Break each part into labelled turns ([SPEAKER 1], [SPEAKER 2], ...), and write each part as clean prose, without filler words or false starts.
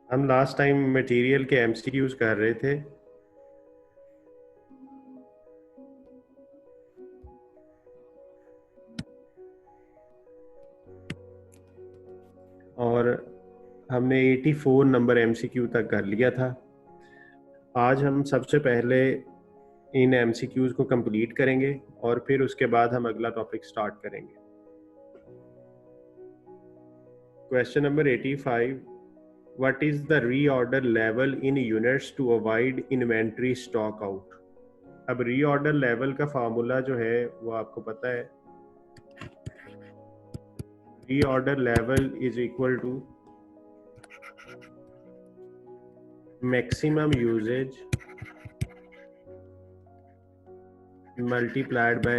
[SPEAKER 1] हम last time material के MCQs कर रहे थे। और हमने 84 नंबर एमसीक्यू तक कर लिया था। आज हम सबसे पहले इन एमसीक्यूज को कंप्लीट करेंगे और फिर उसके बाद हम अगला टॉपिक स्टार्ट करेंगे। Question number 85, what is the reorder level in units to avoid inventory stock out. अब रीऑर्डर लेवल का फार्मूला जो है वो आपको पता है। Reorder level is equal to maximum usage multiplied by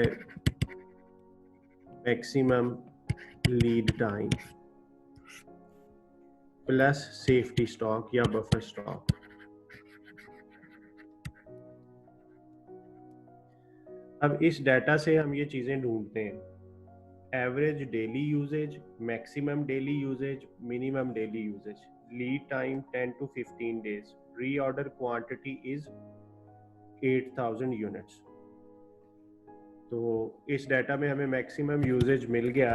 [SPEAKER 1] maximum lead time plus safety stock या buffer stock. अब इस डाटा से हम ये चीजें ढूंढते हैं, average daily usage, maximum daily usage, minimum daily usage, lead time 10 to 15 days, reorder quantity is 8000 units. तो इस डाटा में हमें मैक्सिमम यूजेज मिल गया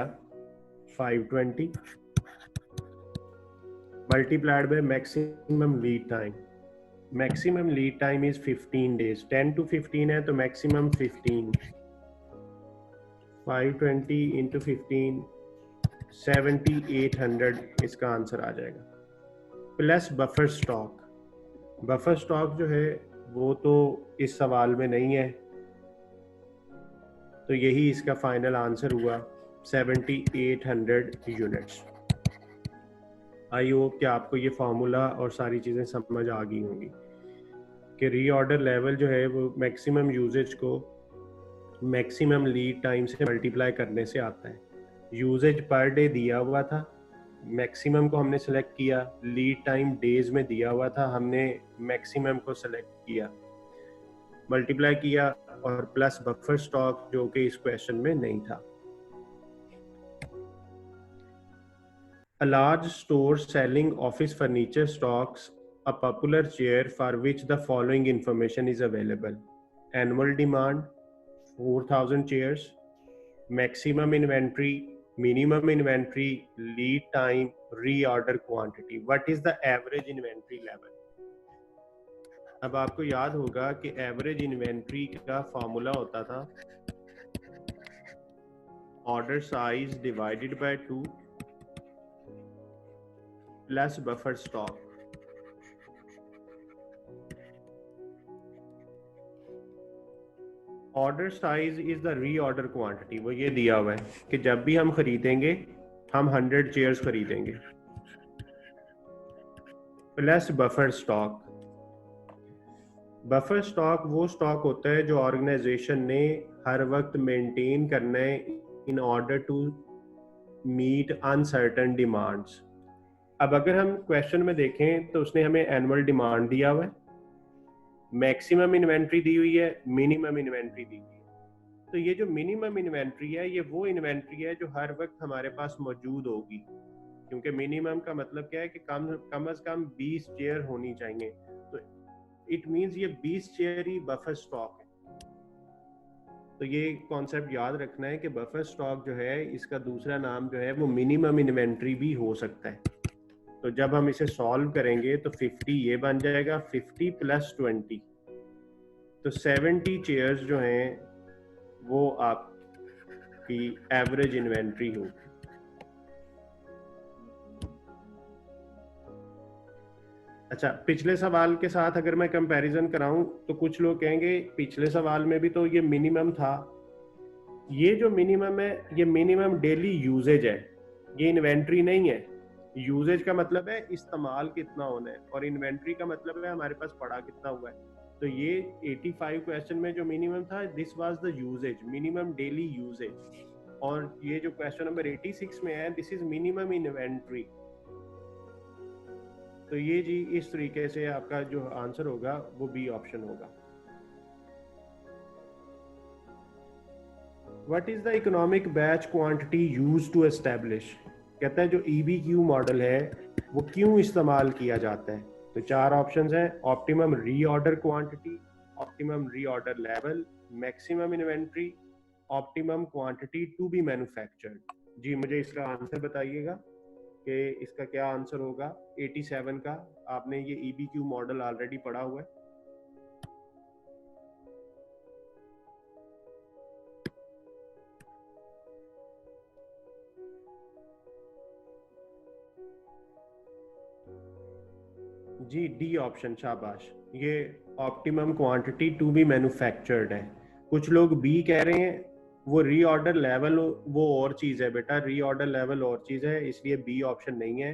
[SPEAKER 1] 520 multiplied by maximum lead time. Maximum lead time is 15 days. 10 to 15 है तो maximum 15. 520 into 15 7800 इसका answer आ जाएगा। Plus buffer stock. Buffer stock जो है वो तो इस सवाल में नहीं है, तो यही इसका फाइनल आंसर हुआ 7800 यूनिट्स। आई होप कि आपको ये फार्मूला और सारी चीज़ें समझ आ गई होंगी कि रीऑर्डर लेवल जो है वो मैक्सिमम यूजेज को मैक्सिमम लीड टाइम से मल्टीप्लाई करने से आता है। यूजेज पर डे दिया हुआ था, मैक्सिमम को हमने सेलेक्ट किया, लीड टाइम डेज में दिया हुआ था, हमने मैक्सिमम को सेलेक्ट किया, मल्टीप्लाई किया और प्लस बफर स्टॉक जो कि इस क्वेश्चन में नहीं था। A large store selling office furniture stocks a popular chair for which the following information is available. Annual demand 4000 chairs, maximum inventory, minimum inventory, lead time, reorder quantity. What is the average inventory level? अब आपको याद होगा कि average inventory का formula होता था order size divided by 2 plus buffer stock. Order size is the reorder quantity. वो ये दिया हुआ है कि जब भी हम खरीदेंगे हम 100 चेयर्स खरीदेंगे plus buffer stock. Buffer stock वो स्टॉक होता है जो ऑर्गेनाइजेशन ने हर वक्त मेंटेन करना है in order to meet uncertain demands. अब अगर हम क्वेश्चन में देखें तो उसने हमें एनुअल डिमांड दिया हुआ है, मैक्सिमम इन्वेंट्री दी हुई है, मिनिमम इन्वेंट्री दी हुई है। तो ये जो मिनिमम इन्वेंट्री है ये वो इन्वेंट्री है जो हर वक्त हमारे पास मौजूद होगी, क्योंकि मिनिमम का मतलब क्या है कि कम से कम 20 चेयर होनी चाहिए। तो इट मींस ये 20 चेयर ही बफर स्टॉक है। तो ये कॉन्सेप्ट याद रखना है कि बफर स्टॉक जो है इसका दूसरा नाम जो है वो मिनिमम इन्वेंट्री भी हो सकता है। तो जब हम इसे सॉल्व करेंगे तो 50 ये बन जाएगा, 50 प्लस 20 तो 70 चेयर्स जो हैं वो आपकी एवरेज इन्वेंट्री होगी। अच्छा, पिछले सवाल के साथ अगर मैं कंपैरिजन कराऊं तो कुछ लोग कहेंगे पिछले सवाल में भी तो ये मिनिमम था। ये जो मिनिमम है ये मिनिमम डेली यूजेज है, ये इन्वेंट्री नहीं है। यूजेज का मतलब है इस्तेमाल कितना होना है और इन्वेंट्री का मतलब है हमारे पास पड़ा कितना हुआ है। तो ये 85 क्वेश्चन में जो मिनिमम था this was the usage, minimum daily usage. और ये जो क्वेश्चन नंबर 86 में है दिस इज मिनिमम इन्वेंट्री। तो ये जी इस तरीके से आपका जो आंसर होगा वो बी ऑप्शन होगा। What is the economic batch quantity used to establish? कहता है जो EBQ मॉडल है वो क्यों इस्तेमाल किया जाता है। तो 4 ऑप्शंस हैं, optimum reorder quantity, optimum reorder level, maximum inventory, optimum quantity to be manufactured. जी मुझे इसका आंसर बताइएगा कि इसका क्या आंसर होगा 87 का। आपने ये EBQ मॉडल ऑलरेडी पढ़ा हुआ है। जी डी ऑप्शन, शाबाश। ये optimum quantity to be manufactured है। कुछ लोग बी कह रहे हैं, वो रीऑर्डर लेवल वो और चीज है बेटा, रीऑर्डर लेवल और चीज है, इसलिए बी ऑप्शन नहीं है।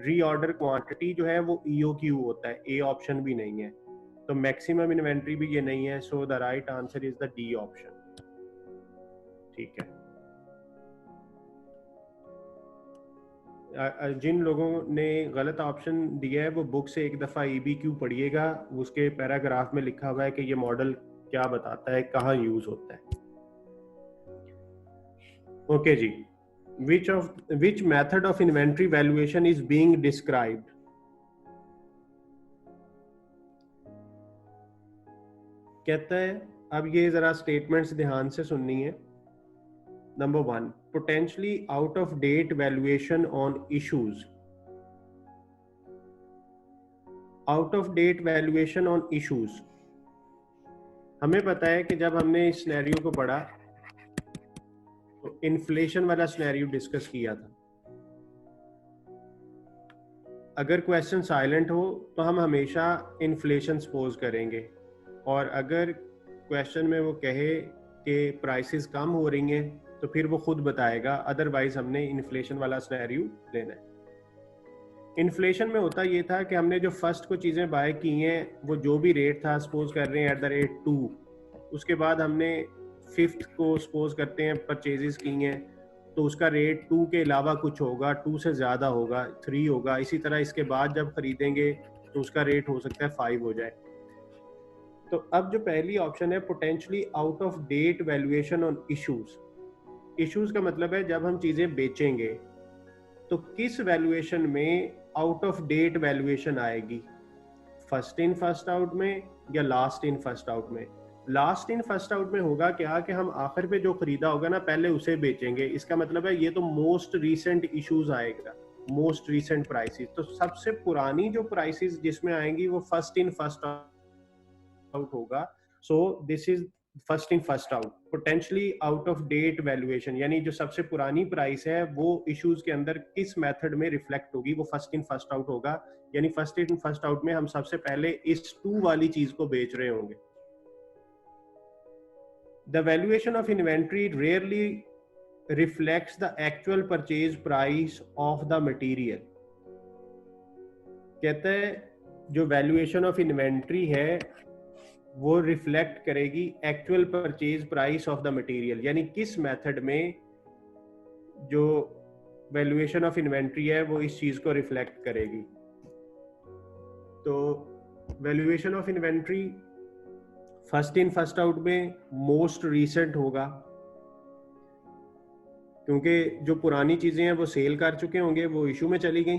[SPEAKER 1] रीऑर्डर क्वांटिटी जो है वो EOQ होता है, ए ऑप्शन भी नहीं है। तो मैक्सिमम इन्वेंट्री भी ये नहीं है। So the right answer is the D option. ठीक है। जिन लोगों ने गलत ऑप्शन दिया है वो बुक से एक दफ़ा EBQ पढ़िएगा, उसके पैराग्राफ में लिखा हुआ है कि ये मॉडल क्या बताता है, कहाँ यूज होता है। ओके जी, which method of inventory valuation is being described? कहता है, अब ये जरा स्टेटमेंट्स ध्यान से सुननी है। Number 1, potentially out of date valuation on issues. Out of date valuation on issues. हमें पता है कि जब हमने इस सिनेरियो को पढ़ा तो इन्फ्लेशन वाला सिनेरियो डिस्कस किया था। अगर क्वेश्चन साइलेंट हो तो हम हमेशा इन्फ्लेशन सपोज करेंगे, और अगर क्वेश्चन में वो कहे कि प्राइसेस कम हो रही हैं तो फिर वो खुद बताएगा, अदरवाइज हमने इन्फ्लेशन वाला सिनेरियो लेना है। इन्फ्लेशन में होता ये था कि हमने जो फर्स्ट को चीज़ें बाय की हैं वो जो भी रेट था सपोज कर रहे हैं एट द रेट 2, उसके बाद हमने फिफ्थ को सपोज करते हैं परचेजेस की हैं तो उसका रेट 2 के अलावा कुछ होगा, 2 से ज़्यादा होगा, 3 होगा, इसी तरह इसके बाद जब खरीदेंगे तो उसका रेट हो सकता है 5 हो जाए। तो अब जो पहली ऑप्शन है potentially out of date valuation on issues. Issues का मतलब है जब हम चीज़ें बेचेंगे तो किस वैल्यूएशन में आउट ऑफ डेट वैल्यूएशन आएगी, फर्स्ट इन फर्स्ट आउट में या लास्ट इन फर्स्ट आउट में। लास्ट इन फर्स्ट आउट में होगा क्या कि हम आखिर पे जो खरीदा होगा ना पहले उसे बेचेंगे, इसका मतलब है ये तो मोस्ट रीसेंट इश्यूज आएगा, मोस्ट रीसेंट प्राइसेस। तो सबसे पुरानी जो प्राइसेस जिसमें आएंगी वो फर्स्ट इन फर्स्ट आउट होगा। So this is first in first out, potentially out of date valuation, यानी जो सबसे पुरानी प्राइस है वो इश्यूज के अंदर किस मेथड में रिफ्लेक्ट होगी, वो फर्स्ट इन फर्स्ट आउट होगा। यानी फर्स्ट इन फर्स्ट आउट में हम सबसे पहले इस 2 वाली चीज को बेच रहे होंगे। The valuation of inventory rarely reflects the actual purchase price of the material. कहते हैं जो वैल्यूएशन ऑफ इन्वेंट्री है वो रिफ्लेक्ट करेगी actual purchase price of the material, यानी किस मेथड में जो वैल्यूएशन ऑफ इन्वेंट्री है वो इस चीज को रिफ्लेक्ट करेगी। तो valuation of inventory first in first out में मोस्ट रीसेंट होगा, क्योंकि जो पुरानी चीजें हैं वो सेल कर चुके होंगे, वो इशू में चली गई।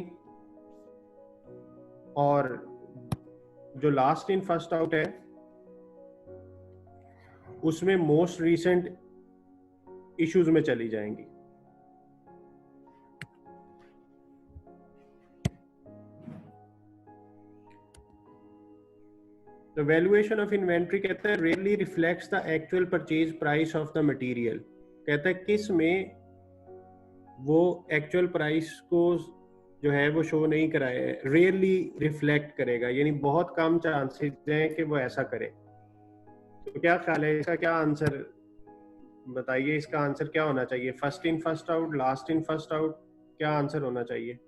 [SPEAKER 1] और जो लास्ट इन फर्स्ट आउट है उसमें मोस्ट रीसेंट इश्यूज में चली जाएंगी। The valuation of inventory कहता है rarely reflects the actual purchase price of the material। कहता है किस में वो एक्चुअल प्राइस को जो है वो शो नहीं कराए, रेयरली रिफ्लेक्ट करेगा, यानी बहुत कम चांसेस हैं कि वो ऐसा करे। तो क्या ख्याल है इसका क्या आंसर बताइए, इसका आंसर क्या होना चाहिए, first in first out, last in first out, क्या आंसर होना चाहिए?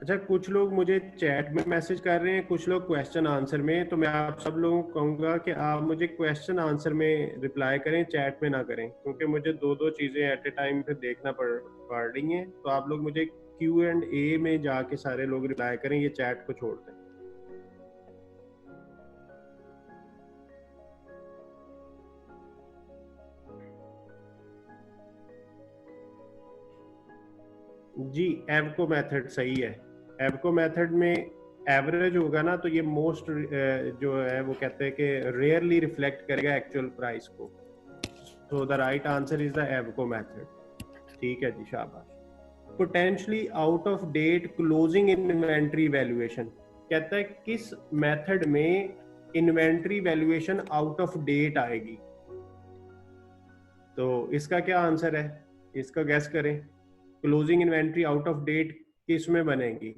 [SPEAKER 1] अच्छा, कुछ लोग मुझे चैट में मैसेज कर रहे हैं, कुछ लोग क्वेश्चन आंसर में, तो मैं आप सब लोगों को कहूँगा कि आप मुझे क्वेश्चन आंसर में रिप्लाई करें, चैट में ना करें, क्योंकि मुझे दो चीज़ें एट ए टाइम पे देखना पड़ रही हैं। तो आप लोग मुझे Q&A में जाके सारे लोग रिप्लाई करें, ये चैट को छोड़ दें। जी एवको मेथड सही है। एवको मेथड में एवरेज होगा ना तो ये मोस्ट जो है वो कहते हैं कि रेयरली रिफ्लेक्ट करेगा एक्चुअल प्राइस को। So the right answer is the AVCO method. ठीक है जी, शाबाश। Potentially out of date closing inventory valuation कहता है किस मेथड में inventory valuation out of date आएगी। तो इसका क्या आंसर है, इसका गैस करें। Closing inventory out of date किस में बनेगी।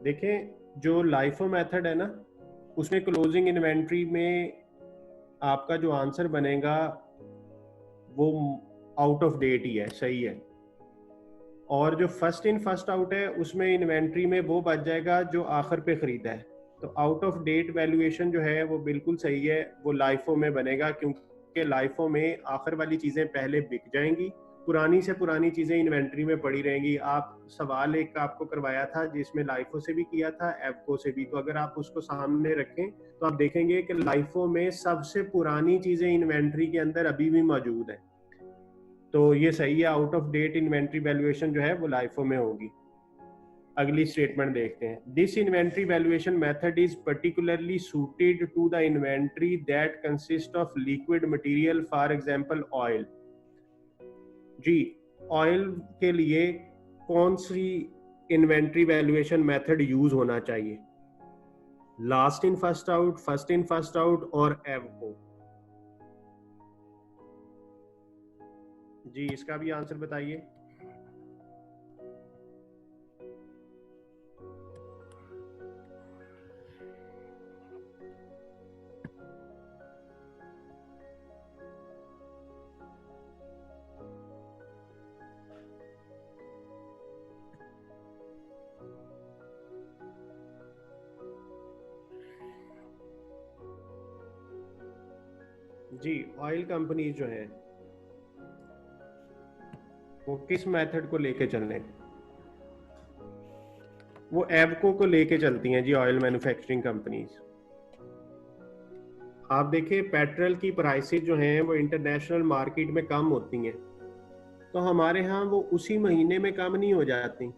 [SPEAKER 1] देखें जो लाइफो मेथड है ना उसमें क्लोजिंग इन्वेंट्री में आपका जो आंसर बनेगा वो आउट ऑफ डेट ही है, सही है। और जो फर्स्ट इन फर्स्ट आउट है उसमें इन्वेंट्री में वो बच जाएगा जो आखिर पे खरीदा है। तो आउट ऑफ डेट वैल्यूएशन जो है वो बिल्कुल सही है, वो लाइफो में बनेगा क्योंकि लाइफो में आखिर वाली चीजें पहले बिक जाएंगी, पुरानी से पुरानी चीजें इन्वेंट्री में पड़ी रहेंगी। आप सवाल एक आपको करवाया था जिसमें लाइफो से भी किया था, एवको से भी, तो अगर आप उसको सामने रखें तो आप देखेंगे कि लाइफो में सबसे पुरानी चीजें इन्वेंट्री के अंदर अभी भी मौजूद है। तो ये सही है, out of date inventory valuation जो है वो लाइफो में होगी। अगली स्टेटमेंट देखते हैं। This inventory valuation method is particularly suited to the inventory that consist of liquid material, for example oil. Ji oil के लिए कौन सी इन्वेंट्री वैल्यूएशन मेथड यूज होना चाहिए, last in first out, first in first out और एवको। जी इसका भी answer बताइए। जी oil companies जो है वो किस मेथड को लेके चल रहे हैं, वो एवको को लेके चलती हैं जी, ऑयल मैन्युफैक्चरिंग कंपनीज। आप देखिए पेट्रोल की प्राइसेस जो हैं वो इंटरनेशनल मार्केट में कम होती हैं, तो हमारे यहाँ वो उसी महीने में कम नहीं हो जाती,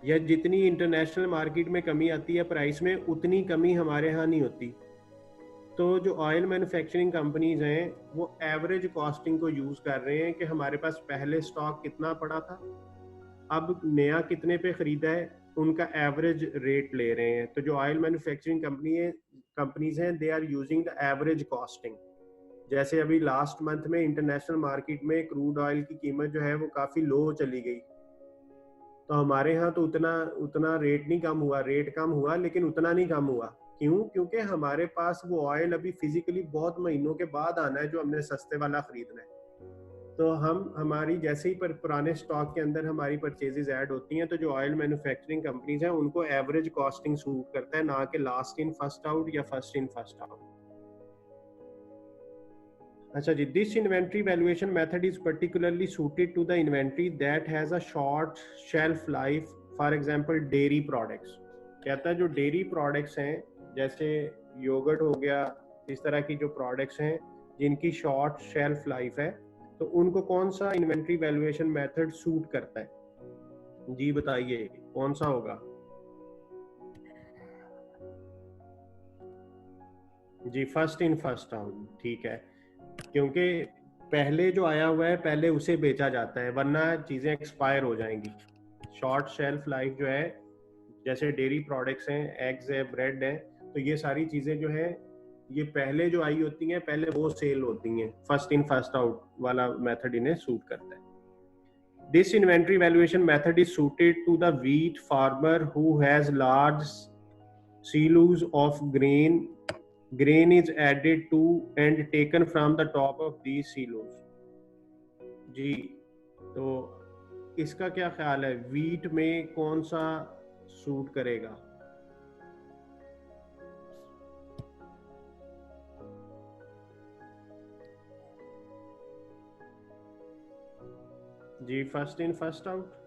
[SPEAKER 1] या जितनी इंटरनेशनल मार्केट में कमी आती है प्राइस में उतनी कमी हमारे यहाँ नहीं होती। तो जो ऑयल मैन्युफैक्चरिंग कंपनीज हैं वो एवरेज कॉस्टिंग को यूज कर रहे हैं कि हमारे पास पहले स्टॉक कितना पड़ा था, अब नया कितने पे खरीदा है, उनका एवरेज रेट ले रहे हैं। तो जो ऑयल मैन्युफैक्चरिंग कंपनीज हैं they are using the average costing. जैसे अभी लास्ट मंथ में इंटरनेशनल मार्केट में क्रूड ऑयल की कीमत जो है वो काफी लो चली गई, तो हमारे यहाँ तो उतना उतना रेट नहीं कम हुआ, रेट कम हुआ लेकिन उतना नहीं कम हुआ। क्यों? क्योंकि हमारे पास वो ऑयल अभी फिजिकली बहुत महीनों के बाद आना है जो हमने सस्ते वाला खरीदना है। तो हम हमारी जैसे ही पुराने स्टॉक के अंदर हमारी परचेजेस ऐड होती हैं, तो जो ऑयल मैन्युफैक्चरिंग कंपनीज हैं उनको एवरेज कॉस्टिंग सूट करता है, ना कि लास्ट इन फर्स्ट आउट या फर्स्ट इन फर्स्ट आउट। अच्छा जी, this inventory valuation method is particularly suited to the inventory that has a short shelf life, for example dairy products. कहता है जो डेयरी प्रोडक्ट्स हैं जैसे योगर्ट हो गया, इस तरह की जो प्रोडक्ट्स हैं जिनकी शॉर्ट शेल्फ लाइफ है, तो उनको कौन सा इन्वेंट्री वैल्यूएशन मेथड सूट करता है। जी बताइए कौन सा होगा। जी फर्स्ट इन फर्स्ट आउट, ठीक है, क्योंकि पहले जो आया हुआ है पहले उसे बेचा जाता है वरना चीजें एक्सपायर हो जाएंगी। शॉर्ट शेल्फ लाइफ जो है जैसे डेयरी प्रोडक्ट्स हैं, एग्स है, ब्रेड है, तो ये सारी चीजें जो है ये पहले जो आई होती हैं पहले वो सेल होती हैं। फर्स्ट इन फर्स्ट आउट वाला मेथड इन्हें सूट करता है। This inventory valuation method is suited to the wheat farmer who has large silos of grain is added to and taken from the top of these silos। जी तो इसका क्या ख्याल है, wheat में कौन सा सूट करेगा। जी first in first out.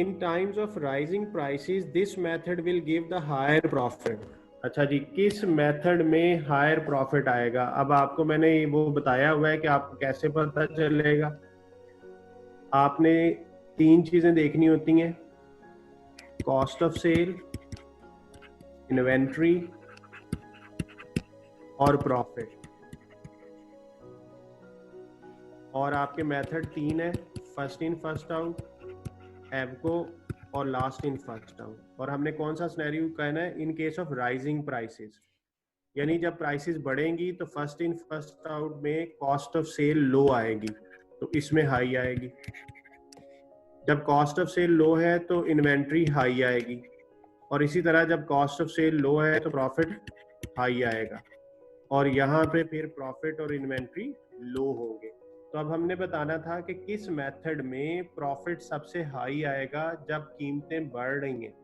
[SPEAKER 1] In times of rising prices, this method will give the higher profit. अच्छा जी, किस मेथड में हायर प्रॉफिट आएगा? अब आपको मैंने वो बताया हुआ है कि आपको कैसे पता चलेगा। आपने 3 चीजें देखनी होती हैं, कॉस्ट ऑफ सेल, इन्वेंट्री और प्रॉफिट। और आपके मेथड 3 है, फर्स्ट इन फर्स्ट आउट, एवको और लास्ट इन फर्स्ट आउट। और हमने कौन सा सिनेरियो कहना है? In case of rising prices, यानी जब प्राइसेस बढ़ेंगी तो फर्स्ट इन फर्स्ट आउट में कॉस्ट ऑफ सेल लो आएगी तो इसमें हाई आएगी। जब कॉस्ट ऑफ सेल लो है तो इन्वेंट्री हाई आएगी, और इसी तरह जब कॉस्ट ऑफ सेल लो है तो प्रॉफिट हाई आएगा, और यहाँ पे फिर प्रॉफिट और इन्वेंट्री लो होंगे। तो अब हमने बताना था कि किस मेथड में प्रॉफिट सबसे हाई आएगा जब कीमतें बढ़ रही हैं।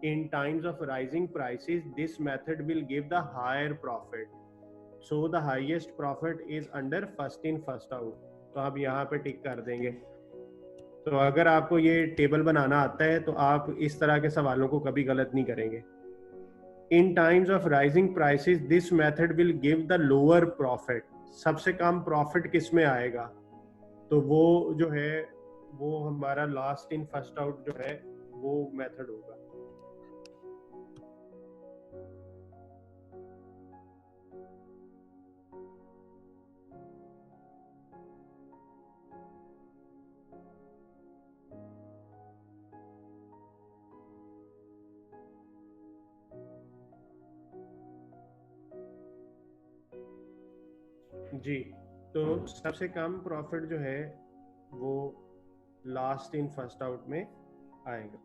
[SPEAKER 1] In times of rising prices, this method will give the higher profit. So the highest profit is under first in first out. तो आप यहाँ पे टिक कर देंगे। तो अगर आपको ये टेबल बनाना आता है तो आप इस तरह के सवालों को कभी गलत नहीं करेंगे। In times of rising prices, this method will give the lower profit. सबसे कम प्रॉफिट किस में आएगा? तो वो जो है वो हमारा लास्ट इन फर्स्ट आउट जो है वो मेथड होगा। जी, तो सबसे कम प्रॉफिट जो है वो लास्ट इन फर्स्ट आउट में आएगा।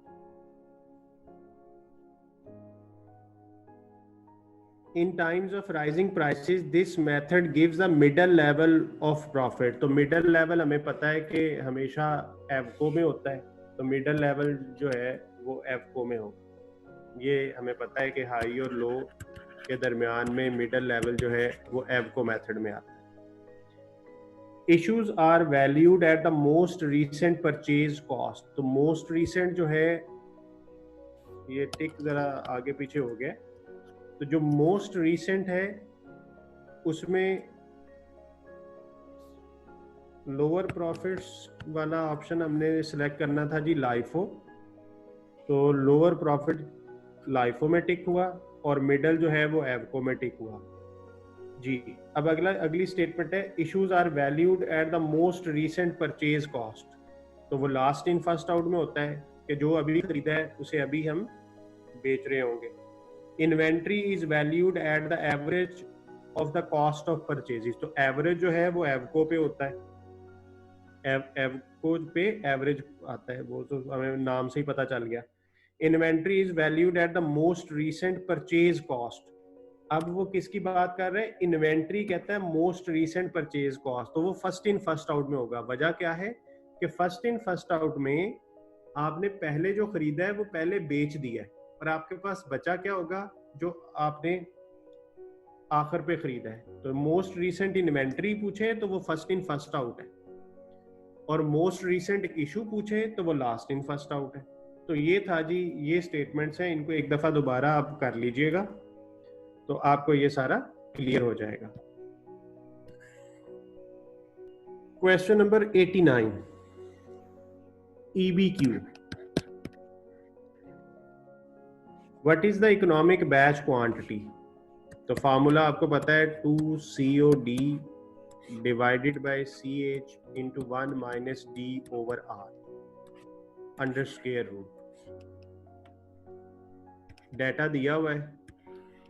[SPEAKER 1] In times of rising prices, this method gives the middle level of profit. तो middle level हमें पता है कि हमेशा एवको में होता है, तो middle level जो है वो एवको में होगा। ये हमें पता है कि हाई और लो के दरमियान में मिडल लेवल जो है वो एवको मेथड में आता है। Issues are valued at the most recent purchase cost. तो मोस्ट रीसेंट जो है, ये टिक जरा आगे पीछे हो गया, तो जो मोस्ट रीसेंट है उसमें लोअर प्रॉफिट्स वाला ऑप्शन हमने सिलेक्ट करना था जी, लाइफो। तो लोअर प्रॉफिट लाइफो में टिक हुआ और मिडल जो है वो एवको में टिक हुआ जी। अब अगली स्टेटमेंट है, issues are valued at the most recent purchase cost. तो वो लास्ट इन फर्स्ट आउट में होता है कि जो अभी खरीदा है उसे अभी हम बेच रहे होंगे। Inventory is valued at the average of the cost of purchases. तो एवरेज जो है वो एवको पे होता है, एवको पे एवरेज आता है, वो तो हमें नाम से ही पता चल गया। Inventory is valued at the most recent purchase cost. अब वो किसकी बात कर रहे हैं? इन्वेंट्री कहता है मोस्ट रीसेंट परचेज कॉस्ट, तो वो फर्स्ट इन फर्स्ट आउट में होगा। वजह क्या है कि फर्स्ट इन फर्स्ट आउट में आपने पहले जो खरीदा है वो पहले बेच दिया है, और आपके पास बचा क्या होगा जो आपने आखिर पे खरीदा है। तो मोस्ट रीसेंट इन्वेंट्री पूछे तो वो फर्स्ट इन फर्स्ट आउट है, और मोस्ट रीसेंट इशू पूछे तो वो लास्ट इन फर्स्ट आउट है। तो ये था जी, ये स्टेटमेंट्स हैं, इनको एक दफा दोबारा आप कर लीजिएगा तो आपको ये सारा क्लियर हो जाएगा। Question number 89, EBQ। What is the economic batch quantity? तो फार्मूला आपको पता है, 2COD divided by CH into 1 minus D over R under square root. Data दिया हुआ है,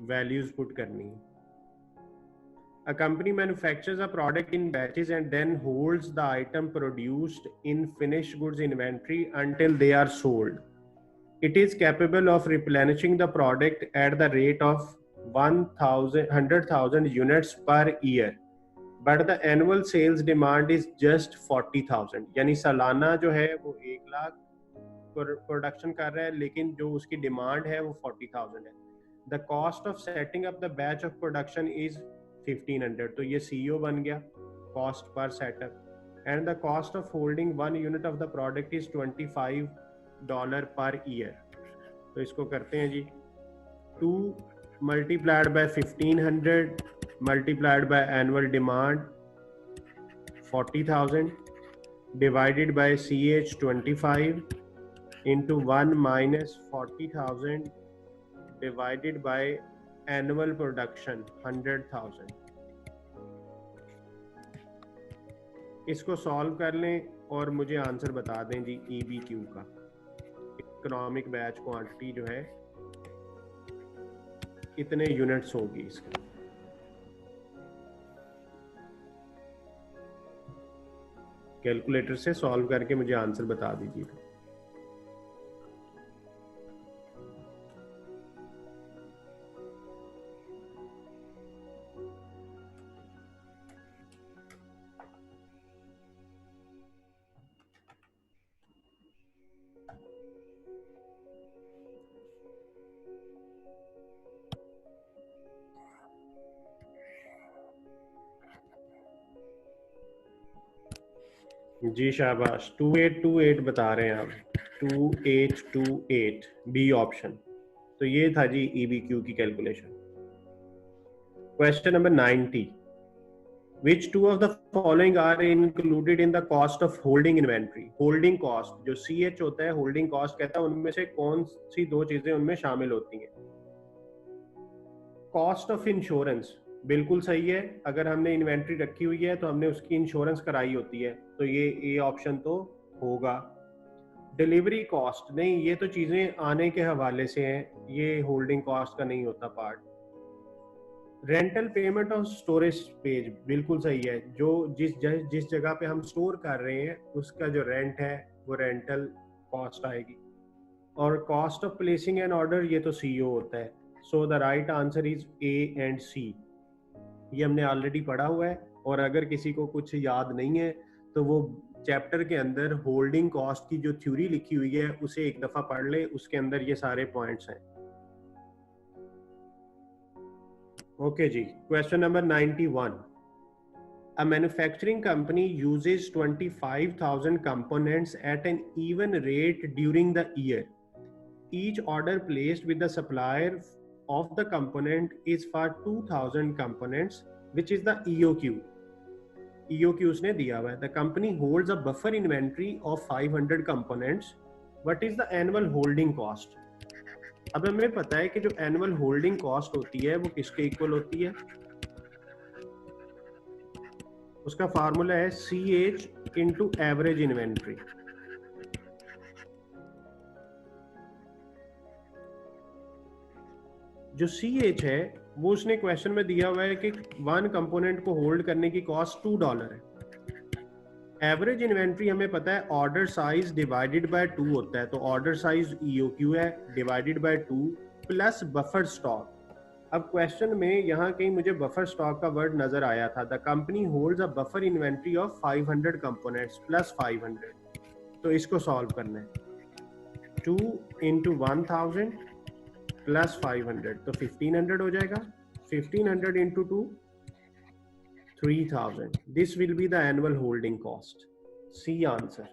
[SPEAKER 1] वैल्यूज पुट करनी है। A company manufactures a product in batches and then holds the item produced in finished goods inventory until they are sold. It is capable of replenishing the product at the rate of 100,000 units per year, but the annual sales demand is just 40,000। यानी सालाना जो है वो 1 lakh production कर रहा है, लेकिन जो उसकी डिमांड है वो 40,000 है. The cost of setting up the batch of production is 1500. तो ये सीईओ बन गया, cost per setup. And the cost of holding 1 unit of the product is $25 per year. तो इसको करते हैं जी, 2 multiplied by 1500 multiplied by annual demand 40,000 divided by CH 25 into 1 minus 40,000 divided by annual production 100,000. इसको solve कर लें और मुझे answer बता दें जी EBQ का, इकोनॉमिक बैच क्वांटिटी जो है कितने यूनिट्स होगी इसकी. कैलकुलेटर से सॉल्व करके मुझे आंसर बता दीजिए. जी शाबाश, 2828 बता रहे हैं आप, 2828 बी ऑप्शन. तो ये था जी EBQ की calculation. Question number 90. Which two of the following are included in the cost of holding inventory? Holding cost जो CH होता है, holding cost कहता है, उनमें से कौन सी दो चीजें उनमें शामिल होती हैं? कॉस्ट ऑफ इंश्योरेंस बिल्कुल सही है. अगर हमने इन्वेंट्री रखी हुई है तो हमने उसकी इंश्योरेंस कराई होती है, तो ये ऑप्शन तो होगा. डिलीवरी कॉस्ट नहीं, ये तो चीजें आने के हवाले से हैं, ये होल्डिंग कॉस्ट का नहीं होता part. Rental payment of storage space बिल्कुल सही है, जो जिस जगह पे हम स्टोर कर रहे हैं उसका जो रेंट है वो रेंटल कॉस्ट आएगी. और cost of placing an order ये तो सीओ होता है. So the right answer is A and C. ये हमने ऑलरेडी पढ़ा हुआ है, और अगर किसी को कुछ याद नहीं है तो वो चैप्टर के अंदर होल्डिंग कॉस्ट की जो थ्योरी लिखी हुई है उसे एक दफा पढ़ ले, उसके अंदर ये सारे पॉइंट्स हैं. ओके जी, question number 91. A manufacturing company uses 25,000 components at an even rate during the year. Each order placed with the supplier of the component is for 2,000 components, which is the EOQ. EOQ उसने दिया हुआ है. The company holds a buffer inventory of 500 components. What is the annual holding cost? अब हमें पता है कि जो एनुअल होल्डिंग कॉस्ट होती है वो किसके इक्वल होती है. उसका फार्मूला है CH इंटू एवरेज इन्वेंट्री. जो CH है वो उसने क्वेश्चन में दिया हुआ है कि 1 कंपोनेंट को होल्ड करने की कॉस्ट $2 है. एवरेज इन्वेंट्री हमें पता है ऑर्डर साइज डिवाइडेड बाय 2 होता है, तो ऑर्डर साइज EOQ है divided by 2 plus buffer stock. अब क्वेश्चन में यहाँ कहीं मुझे बफर स्टॉक का वर्ड नजर आया था. The company holds a buffer inventory of 500 components plus 500. तो इसको सॉल्व करना है. 2 इंटू 1000 प्लस 500, तो 1500 हो जाएगा. 1500 into 2 3,000. This will be the annual holding cost. C answer.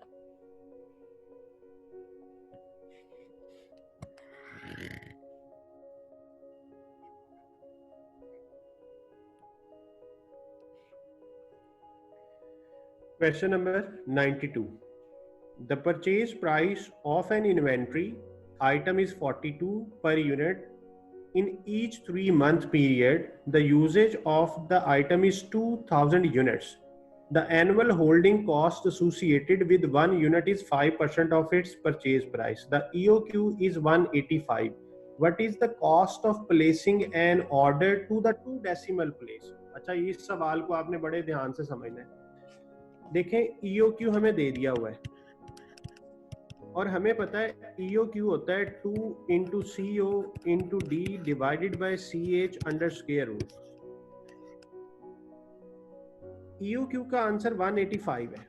[SPEAKER 1] Question number 92. The purchase price of an inventory item is 42 per unit. In each 3-month period, the usage of the item is 2,000 units. The annual holding cost associated with 1 unit is 5% of its purchase price. The EOQ is 185. What is the cost of placing an order to the 2 decimal place? अच्छा, इस सवाल को आपने बड़े ध्यान से समझना है. देखें, EOQ हमें दे दिया हुआ है और हमें पता है EOQ होता है 2 into CO into D divided by CH under square root. EOQ का आंसर 185 है.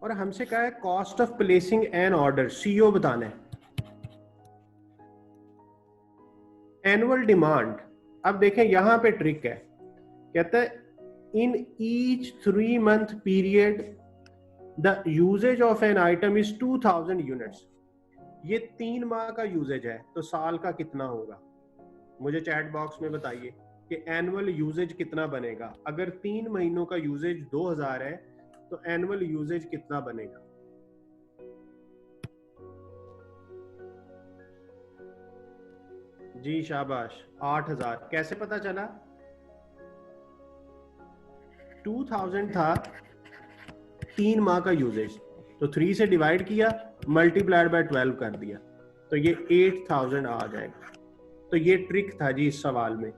[SPEAKER 1] और हमसे कहा है cost of placing an order, CO बताना है। एनुअल डिमांड, अब देखें यहां पे ट्रिक है, कहता है in each 3 month period the usages of an item is 2000 units. ये 3 माह का यूजेज है, तो साल का कितना होगा? मुझे चैट बॉक्स में बताइए कि एनुअल यूजेज कितना बनेगा। अगर 3 महीनों का यूजेज 2000 है तो एनुअल यूजेज कितना बनेगा? जी शाबाश, 8000। कैसे पता चला? 2000 था 3 माह का यूजेज, तो 3 से डिवाइड किया, मल्टीप्लाइड बाय 12 कर दिया, तो ये 8000 आ जाएगा। तो ये ट्रिक था जी इस सवाल में।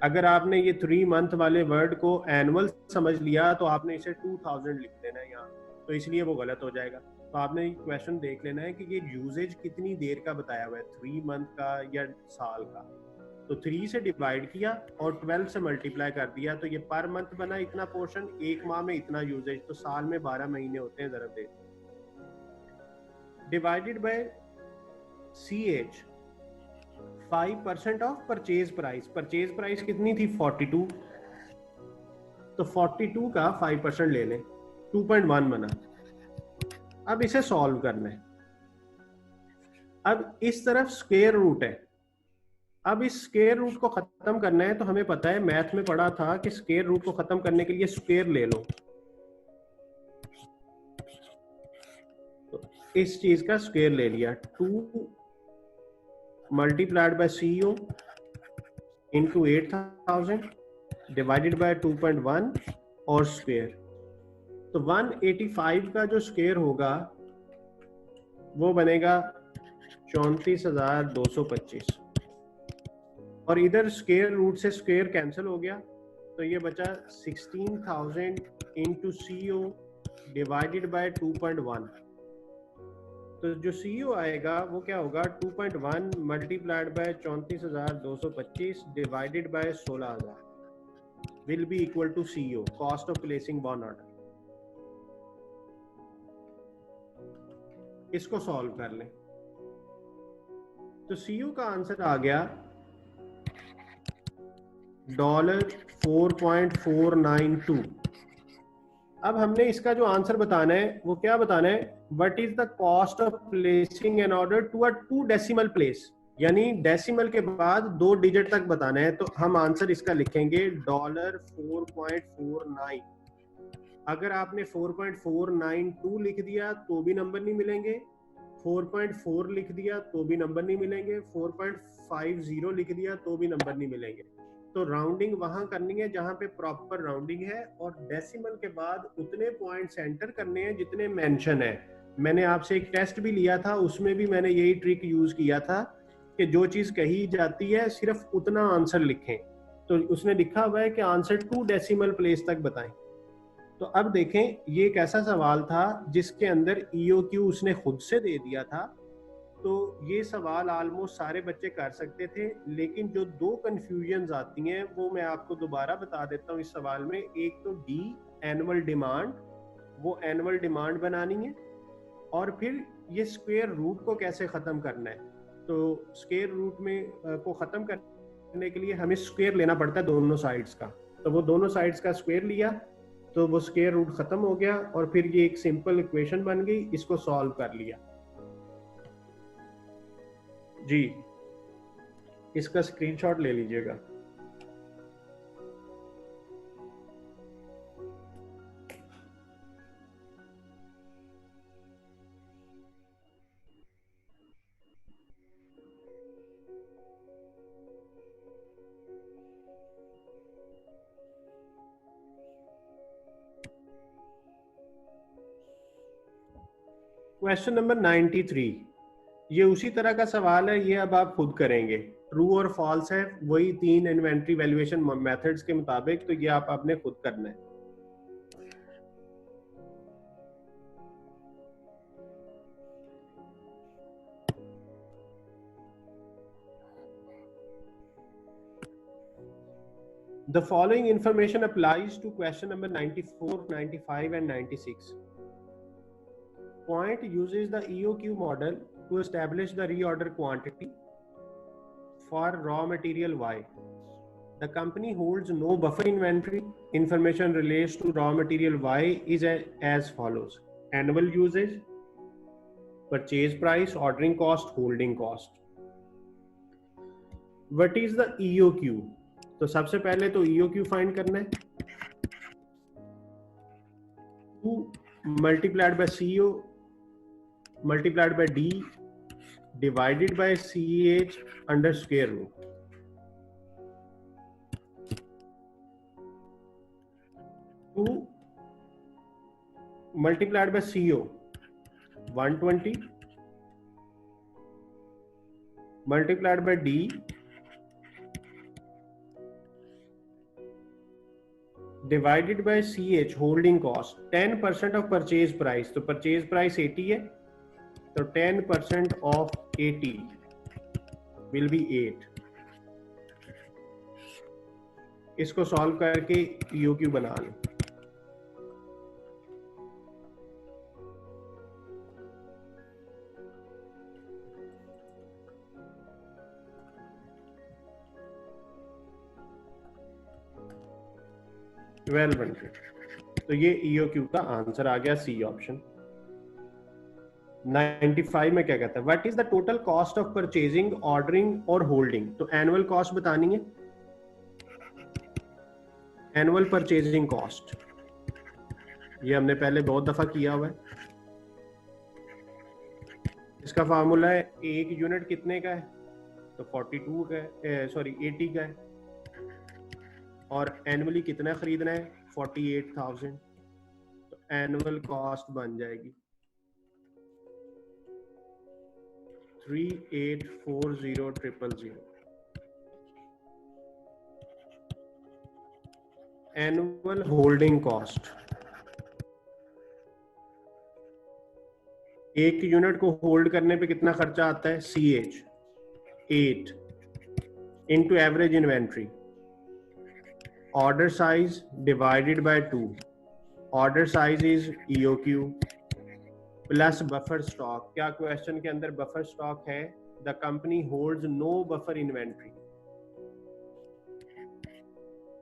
[SPEAKER 1] अगर आपने ये 3 मंथ वाले वर्ड को एनुअल समझ लिया तो आपने इसे 2000 लिख देना है यहाँ, तो इसलिए वो गलत हो जाएगा। तो आपने क्वेश्चन देख लेना है कि ये यूजेज कितनी देर का बताया हुआ है, 3 मंथ का या साल का। तो 3 से डिवाइड किया और 12 से मल्टीप्लाई कर दिया, तो ये पर मंथ बना इतना पोर्शन, एक माह में इतना यूजेज, तो साल में 12 महीने होते हैं, ज़रा they divided by CH 5% of purchase price. Purchase price कितनी थी? 42, तो 42 का 5% ले लें, 2.1 बना। अब इसे सॉल्व करना है। अब इस तरफ स्क्वायर रूट है, अब इस स्क्वायर रूट को खत्म करना है, तो हमें पता है मैथ में पढ़ा था कि स्क्वायर रूट को खत्म करने के लिए स्क्वायर ले लो। तो इस चीज का स्क्वायर ले लिया, 2 multiplied by CO into 8000 divided by 2.1 और स्क्वायर। तो 185 का जो स्क्वायर होगा वो बनेगा 34,225, और इधर स्क्वायर रूट से स्क्वायर कैंसिल हो गया, तो ये बचा 16,000 इंटू CO डिवाइडेड बाय 2.1। तो जो CO आएगा वो क्या होगा? 2.1 multiplied by 34,225 divided by 16,000 will be equal to CO, cost of placing one order. इसको सॉल्व कर लें, तो CO का आंसर आ गया $4.492। अब हमने इसका जो आंसर बताना है वो क्या बताना है? What is the cost of placing an order to a 2 decimal place, यानी डेसिमल के बाद 2 डिजिट तक बताना है। तो हम आंसर इसका लिखेंगे $4.49। अगर आपने 4.492 लिख दिया तो भी नंबर नहीं मिलेंगे, 4.4 लिख दिया तो भी नंबर नहीं मिलेंगे, 4.50 लिख दिया तो भी नंबर नहीं मिलेंगे। तो राउंडिंग वहां करनी है जहां पे प्रॉपर राउंडिंग है, और डेसिमल के बाद उतने पॉइंट्स एंटर करने हैं जितने मेंशन है। मैंने आपसे एक टेस्ट भी लिया था, उसमें भी मैंने यही ट्रिक यूज किया था कि जो चीज कही जाती है सिर्फ उतना आंसर लिखें। तो उसने लिखा हुआ है कि आंसर 2 डेसिमल प्लेस तक बताएं। तो अब देखें ये एक ऐसा सवाल था जिसके अंदर EOQ उसने खुद से दे दिया था, तो ये सवाल ऑलमोस्ट सारे बच्चे कर सकते थे। लेकिन जो 2 कंफ्यूजन्स आती हैं वो मैं आपको दोबारा बता देता हूँ इस सवाल में। एक तो D एनुअल डिमांड, वो एनुअल डिमांड बनानी है, और फिर ये स्क्वायर रूट को कैसे खत्म करना है। तो स्क्वायर रूट में को खत्म करने के लिए हमें स्क्वायर लेना पड़ता है दोनों साइड्स का, तो वो दोनों साइड्स का स्क्वायर लिया, तो वो स्क्वायर रूट खत्म हो गया, और फिर ये एक सिंपल इक्वेशन बन गई, इसको सॉल्व कर लिया जी। इसका स्क्रीनशॉट ले लीजिएगा। क्वेश्चन नंबर 93, ये उसी तरह का सवाल है, ये अब आप खुद करेंगे। ट्रू और फॉल्स है, वही 3 इन्वेंट्री वैल्यूएशन मेथड्स के मुताबिक, तो ये आप आपने खुद करना है। The following information applies to question number 94, 95 and 96. Point uses the EOQ model to establish the reorder quantity for raw material Y. The company holds no buffer inventory. Information relates to raw material Y is as follows: annual usage, purchase price, ordering cost, holding cost. What is the EOQ? तो सबसे पहले तो EOQ find करना है. 2 multiplied by CO multiplied by D divided by CH under square root. 2 multiplied by CO 120 multiplied by D divided by CH holding cost. 10% of purchase price. तो purchase price 80 है, तो 10% of 80 will be 8. इसको solve करके EOQ बना लो. Well बनते. तो ये EOQ का आंसर आ गया, सी ऑप्शन. 95 में क्या कहता है? What is the total cost of purchasing, ordering और होल्डिंग? तो एनुअल कॉस्ट बतानी है. एनुअल परचेजिंग कॉस्ट ये हमने पहले बहुत दफा किया हुआ है. इसका फार्मूला है, एक यूनिट कितने का है? तो 42 का है, सॉरी 80 का है. और एनुअली कितना खरीदना है? 48,000. तो एनुअल कॉस्ट बन जाएगी 3840,000. एनुअल होल्डिंग कॉस्ट, एक यूनिट को होल्ड करने पे कितना खर्चा आता है? CH 8 into average inventory, order size divided by 2. Order size is EOQ plus buffer stock. क्या क्वेश्चन के अंदर बफर स्टॉक है? The company holds no buffer inventory.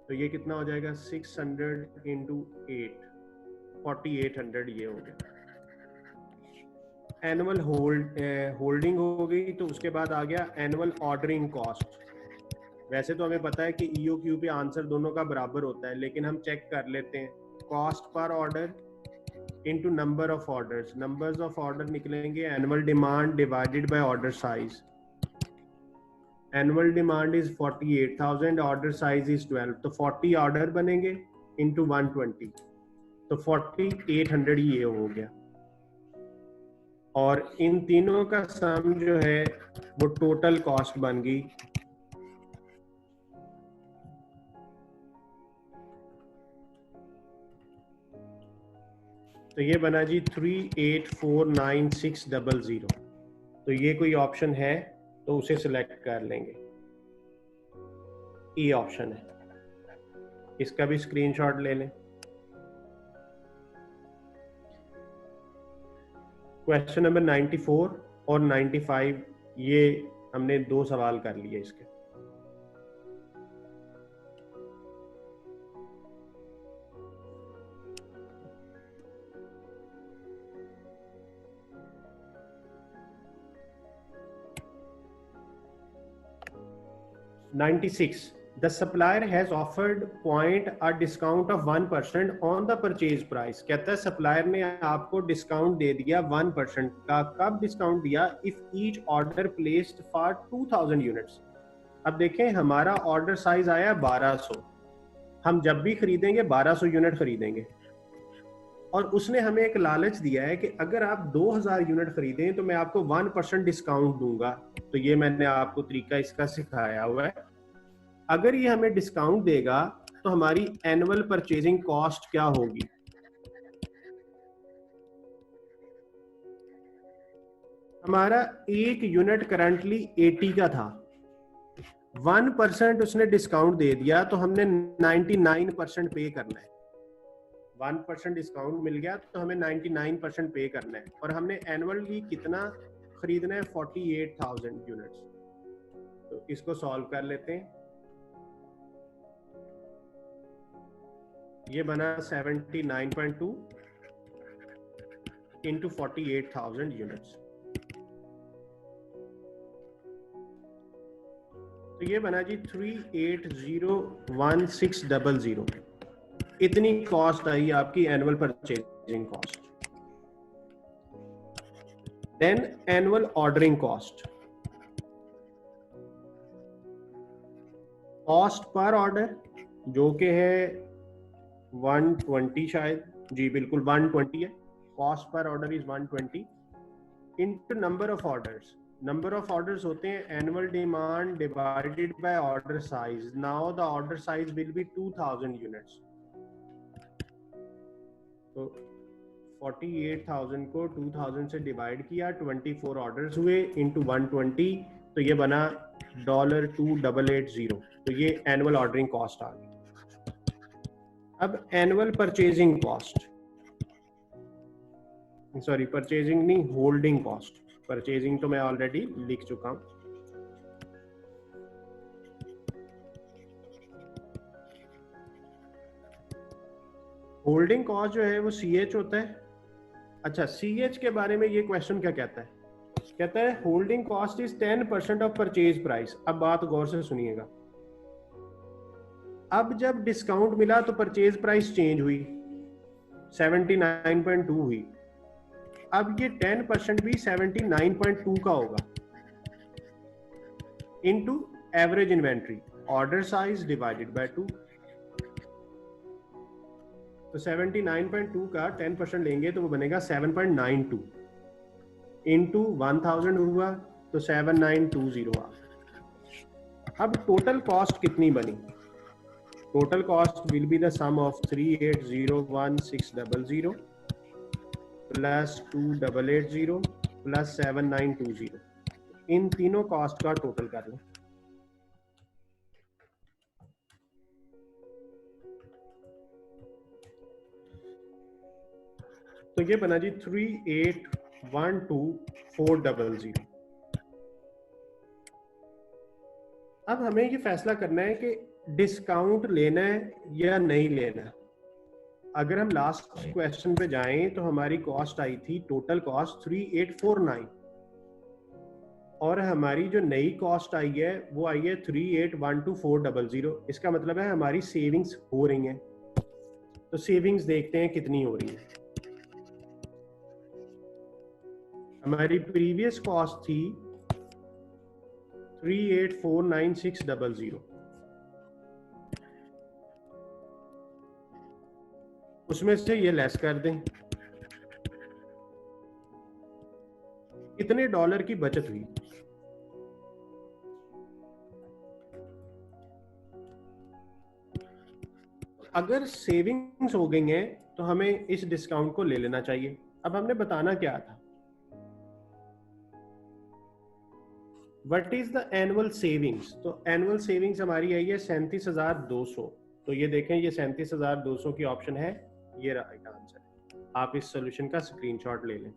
[SPEAKER 1] तो ये कितना हो जाएगा? 600 इंटू 8 4800 ये हो गया. एनुअल होल्डिंग हो गई. तो उसके बाद आ गया एनुअल ऑर्डरिंग कॉस्ट. वैसे तो हमें पता है कि EOQ पे आंसर दोनों का बराबर होता है, लेकिन हम चेक कर लेते हैं. कॉस्ट पर order into number of orders. Numbers of order निकलेंगे annual demand divided by order size. Annual demand is 48,000, order size is 12. तो 40 ऑर्डर बनेंगे इनटू 120, तो 4800 ये हो गया. और इन तीनों का सम जो है वो टोटल कॉस्ट बन गई. तो ये बना जी 3849,600. तो ये कोई ऑप्शन है तो उसे सिलेक्ट कर लेंगे. ई ऑप्शन है. इसका भी स्क्रीनशॉट ले लें. क्वेश्चन नंबर 94 और 95 ये हमने 2 सवाल कर लिए इसके. The supplier has offered point a discount of 1% on the purchase price. कहता है सप्लायर ने आपको डिस्काउंट दे दिया 1% का. कब डिस्काउंट दिया? If each order placed for 2000 units. अब देखें हमारा ऑर्डर साइज आया 1200. हम जब भी खरीदेंगे 1200 यूनिट खरीदेंगे, और उसने हमें एक लालच दिया है कि अगर आप 2000 यूनिट खरीदें तो मैं आपको 1% डिस्काउंट दूंगा. तो ये मैंने आपको तरीका इसका सिखाया हुआ है. अगर ये हमें डिस्काउंट देगा तो हमारी एनुअल परचेजिंग कॉस्ट क्या होगी? हमारा एक यूनिट करंटली 80 का था, 1% उसने डिस्काउंट दे दिया तो हमने 99% पे करना है. 1% डिस्काउंट मिल गया तो हमें 99% पे करना है, और हमने एनुअली कितना खरीदना है, 48,000 यूनिट्स। तो इसको सॉल्व कर लेते हैं। ये बना 79.2 इंटू 48,000 यूनिट्स, तो ये बना जी 3801600। इतनी कॉस्ट आई आपकी annual purchasing cost. Then annual ordering cost, cost पर ऑर्डर जो कि है 120, शायद जी बिल्कुल 120 है। Cost per order is 120 into number of orders. Number of orders होते हैं annual demand divided by order size. Now the order size will be 2000 units. तो 48,000 को 2000 से डिवाइड किया, 24 ऑर्डर्स हुए इंटू 120, तो ये बना $2880। तो ये एनुअल ऑर्डरिंग कॉस्ट आ गई। अब annual purchasing cost, sorry purchasing नहीं, होल्डिंग कॉस्ट। परचेजिंग तो मैं ऑलरेडी लिख चुका हूं। होल्डिंग कॉस्ट जो है वो CH होता है। अच्छा, CH के बारे में ये क्वेश्चन क्या कहता है? कहता है holding cost is 10% of purchase price. अब बात गौर से सुनिएगा। अब जब डिस्काउंट मिला तो परचेज प्राइस चेंज हुई, 79.2 हुई। अब ये 10% भी 79.2 का होगा into average inventory, order size divided by 2। तो 79.2 का 10% लेंगे तो वो बनेगा 7.92 इंटू 1000 हुआ तो 7920 आ। अब टोटल कॉस्ट कितनी बनी? Total cost will be the sum of 3801600 plus 2880 plus 7920। इन तीनों कॉस्ट का टोटल कर लो। तो ये बना जी 3812400। अब हमें ये फैसला करना है कि डिस्काउंट लेना है या नहीं लेना। अगर हम लास्ट क्वेश्चन पे जाएं तो हमारी कॉस्ट आई थी, टोटल कॉस्ट 3849, और हमारी जो नई कॉस्ट आई है वो आई है 3812400। इसका मतलब है हमारी सेविंग्स हो रही हैं। तो सेविंग्स देखते हैं कितनी हो रही है। हमारी प्रीवियस कॉस्ट थी 3849600, उसमें से ये लेस कर दें। कितने डॉलर की बचत हुई? अगर सेविंग्स हो गई हैं तो हमें इस डिस्काउंट को ले लेना चाहिए। अब हमने बताना क्या था, what is the annual savings. तो एनुअल सेविंग्स हमारी आई है 37,200। तो ये देखें, ये 37,200 की ऑप्शन है, ये राइट आंसर। आप इस सॉल्यूशन का स्क्रीनशॉट ले लें।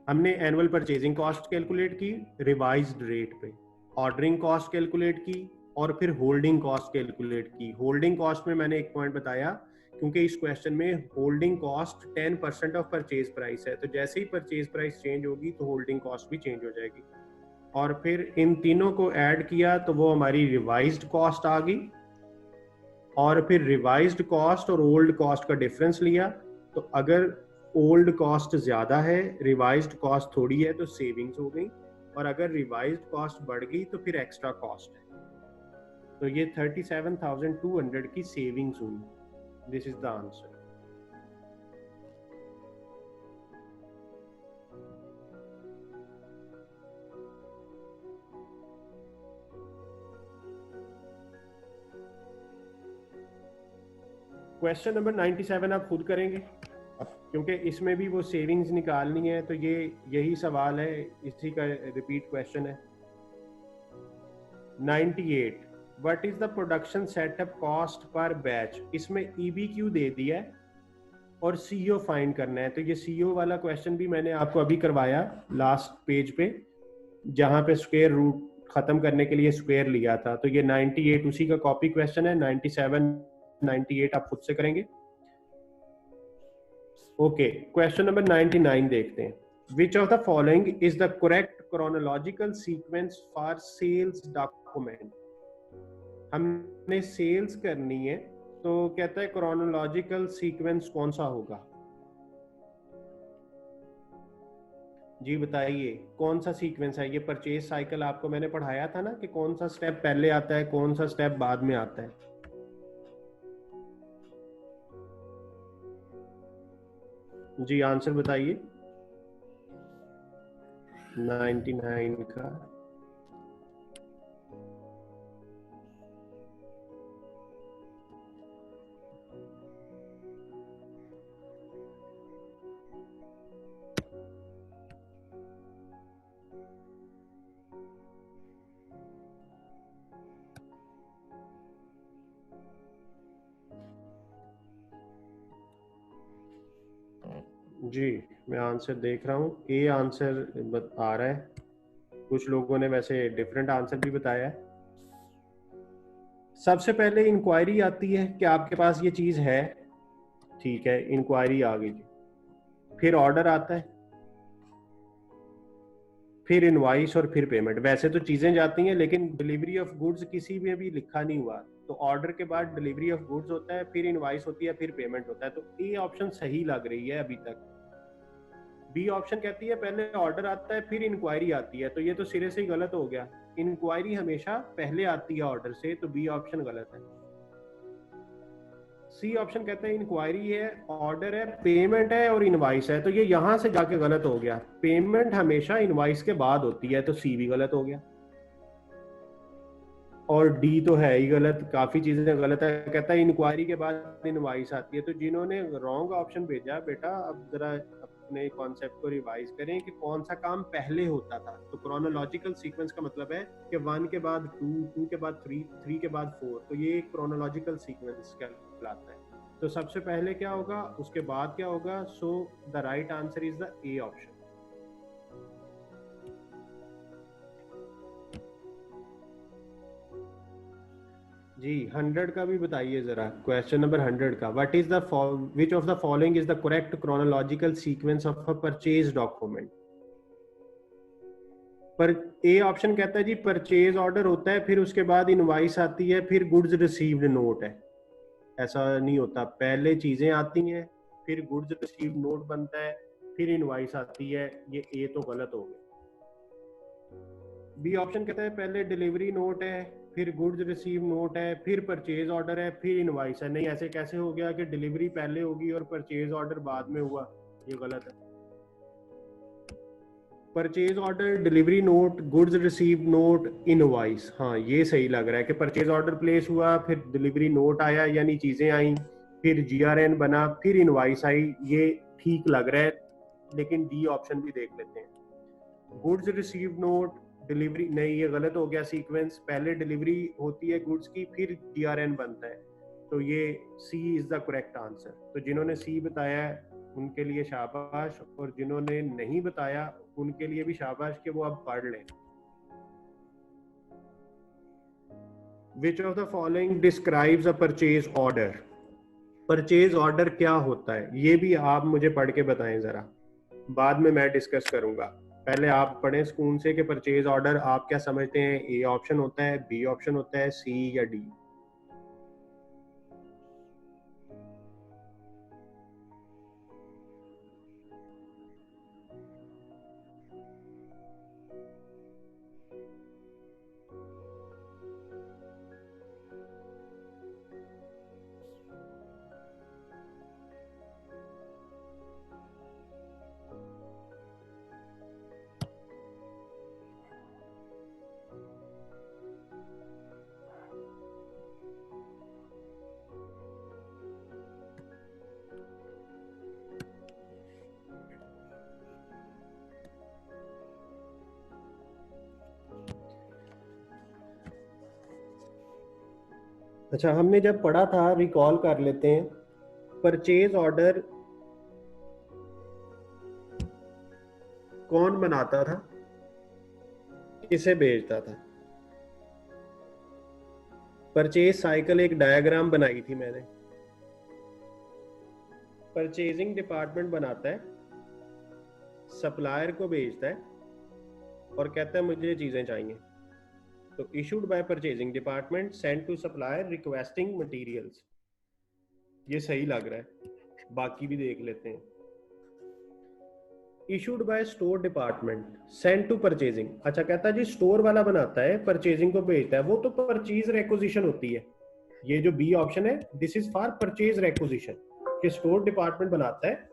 [SPEAKER 1] हमने एनुअल परचेजिंग कॉस्ट कैलकुलेट की रिवाइज्ड रेट पे, ऑर्डरिंग कॉस्ट कैलकुलेट की, और फिर होल्डिंग कॉस्ट कैलकुलेट की। होल्डिंग कॉस्ट में मैंने एक पॉइंट बताया, क्योंकि इस क्वेश्चन में holding cost 10% of purchase price है, तो जैसे ही परचेज प्राइस चेंज होगी तो होल्डिंग कॉस्ट भी चेंज हो जाएगी। और फिर इन तीनों को ऐड किया तो वो हमारी रिवाइज्ड कॉस्ट आ गई, और फिर रिवाइज्ड कॉस्ट और ओल्ड कॉस्ट का डिफरेंस लिया। तो अगर ओल्ड कॉस्ट ज्यादा है, रिवाइज्ड कॉस्ट थोड़ी है, तो सेविंग्स हो गई, और अगर रिवाइज्ड कॉस्ट बढ़ गई तो फिर एक्स्ट्रा कॉस्ट है। तो ये 37,200 की सेविंग्स हुई। This is the answer. Question number 97 आप खुद करेंगे, क्योंकि इसमें भी वो सेविंग्स निकालनी है, तो ये यही सवाल है, इसी का रिपीट क्वेश्चन है। 98 what is the production setup cost per batch, इसमें EBQ दे दिया है और CO फाइंड करना है। तो ये CO वाला क्वेश्चन भी मैंने आपको अभी करवाया लास्ट पेज पे, जहां पे स्क्वायर रूट खत्म करने के लिए स्क्वायर लिया था। तो ये 98 उसी का कॉपी क्वेश्चन है, 97 98 आप खुद से करेंगे। ओके, क्वेश्चन नंबर 99 देखते हैं। Which of the following is the correct chronological sequence for sales document. हमने सेल्स करनी है, तो कहता है क्रोनोलॉजिकल सीक्वेंस कौन सा होगा। जी बताइए कौन सा सीक्वेंस है ये। परचेज साइकिल आपको मैंने पढ़ाया था ना कि कौन सा स्टेप पहले आता है, कौन सा स्टेप बाद में आता है। जी आंसर बताइए 99 का। जी मैं आंसर देख रहा हूँ, ए आंसर आ रहा है। कुछ लोगों ने वैसे डिफरेंट आंसर भी बताया है। सबसे पहले इंक्वायरी आती है कि आपके पास ये चीज है, ठीक है, इंक्वायरी आ गई जी। फिर ऑर्डर आता है, फिर इनवाइस और फिर पेमेंट। वैसे तो चीजें जाती हैं लेकिन डिलीवरी ऑफ गुड्स किसी में भी लिखा नहीं हुआ। तो ऑर्डर के बाद डिलीवरी ऑफ गुड्स होता है, फिर इनवाइस होती है, फिर पेमेंट होता है। तो ए ऑप्शन सही लग रही है अभी तक। बी ऑप्शन कहती है पहले ऑर्डर आता है फिर इंक्वायरी आती है, तो ये तो सिरे से ही गलत हो गया। इंक्वायरी हमेशा पहले आती है ऑर्डर से, तो बी ऑप्शन गलत है। सी ऑप्शन कहता है इंक्वायरी है, ऑर्डर है, पेमेंट है और इनवाइस है, तो ये यहां से जाके गलत हो गया। पेमेंट हमेशा इनवाइस के बाद होती है, तो सी भी गलत हो गया। और डी तो है ही गलत, काफी चीजें गलत है। कहता है इंक्वायरी के बाद इनवाइस आती है। तो जिन्होंने रॉन्ग ऑप्शन भेजा बेटा, अब जरा अपने कॉन्सेप्ट को रिवाइज करें कि कौन सा काम पहले होता था। तो क्रोनोलॉजिकल सीक्वेंस का मतलब है कि 1 के बाद 2, 2 के बाद 3, 3 के बाद 4। तो ये क्रोनोलॉजिकल सीक्वेंस कहलाता है। तो सबसे पहले क्या होगा, उसके बाद क्या होगा। So the right answer is the A option. जी 100 का भी बताइए जरा, क्वेश्चन नंबर 100 का। What is the which of the following is the correct chronological sequence of a purchase document. पर ए ऑप्शन कहता है जी परचेज ऑर्डर होता है, फिर उसके बाद इनवाइस आती है, फिर गुड्स रिसीव्ड नोट है। ऐसा नहीं होता, पहले चीजें आती हैं, फिर गुड्स रिसीव्ड नोट बनता है, फिर इनवाइस आती है। ये ए तो गलत हो गया। बी ऑप्शन कहता है पहले डिलीवरी नोट है, फिर गुड्स रिसीव नोट है, फिर परचेज ऑर्डर है, फिर इनवाइस है। नहीं, ऐसे कैसे हो गया कि डिलीवरी पहले होगी और परचेज ऑर्डर बाद में हुआ। ये गलत है। Purchase order, delivery note, goods receive note, invoice, हाँ ये सही लग रहा है कि परचेज ऑर्डर प्लेस हुआ, फिर डिलीवरी नोट आया यानी चीजें आई, फिर GRN बना, फिर इनवाइस आई। ये ठीक लग रहा है, लेकिन डी ऑप्शन भी देख लेते हैं। गुड्स रिसीव नोट, डिलीवरी, नहीं ये गलत हो गया सीक्वेंस। पहले डिलीवरी होती है गुड्स की, फिर GRN बनता है। तो ये सी इज द करेक्ट आंसर। तो जिन्होंने सी बताया है उनके लिए शाबाश, और जिन्होंने नहीं बताया उनके लिए भी शाबाश कि वो अब पढ़ लें। विच of the following describes a purchase order. Purchase order क्या होता है ये भी आप मुझे पढ़ के बताएं जरा, बाद में मैं डिस्कस करूंगा। पहले आप पढ़ें सुकून से कि परचेज ऑर्डर आप क्या समझते हैं। ए ऑप्शन होता है, बी ऑप्शन होता है, सी या डी। अच्छा, हमने जब पढ़ा था, रिकॉल कर लेते हैं, परचेज ऑर्डर कौन बनाता था, किसे भेजता था? परचेज साइकिल एक डायग्राम बनाई थी मैंने। परचेजिंग डिपार्टमेंट बनाता है, सप्लायर को भेजता है और कहता है मुझे चीजें चाहिए। तो issued by purchasing department, send to supplier requesting materials. ये सही लग रहा है, बाकी भी देख लेते हैं। Issued by store department, send to purchasing. अच्छा, कहता है जी स्टोर वाला बनाता है, परचेजिंग को भेजता है, वो तो परचेज रेक्विजिशन होती है। ये जो बी ऑप्शन है, this is for purchase requisition, कि स्टोर डिपार्टमेंट बनाता है।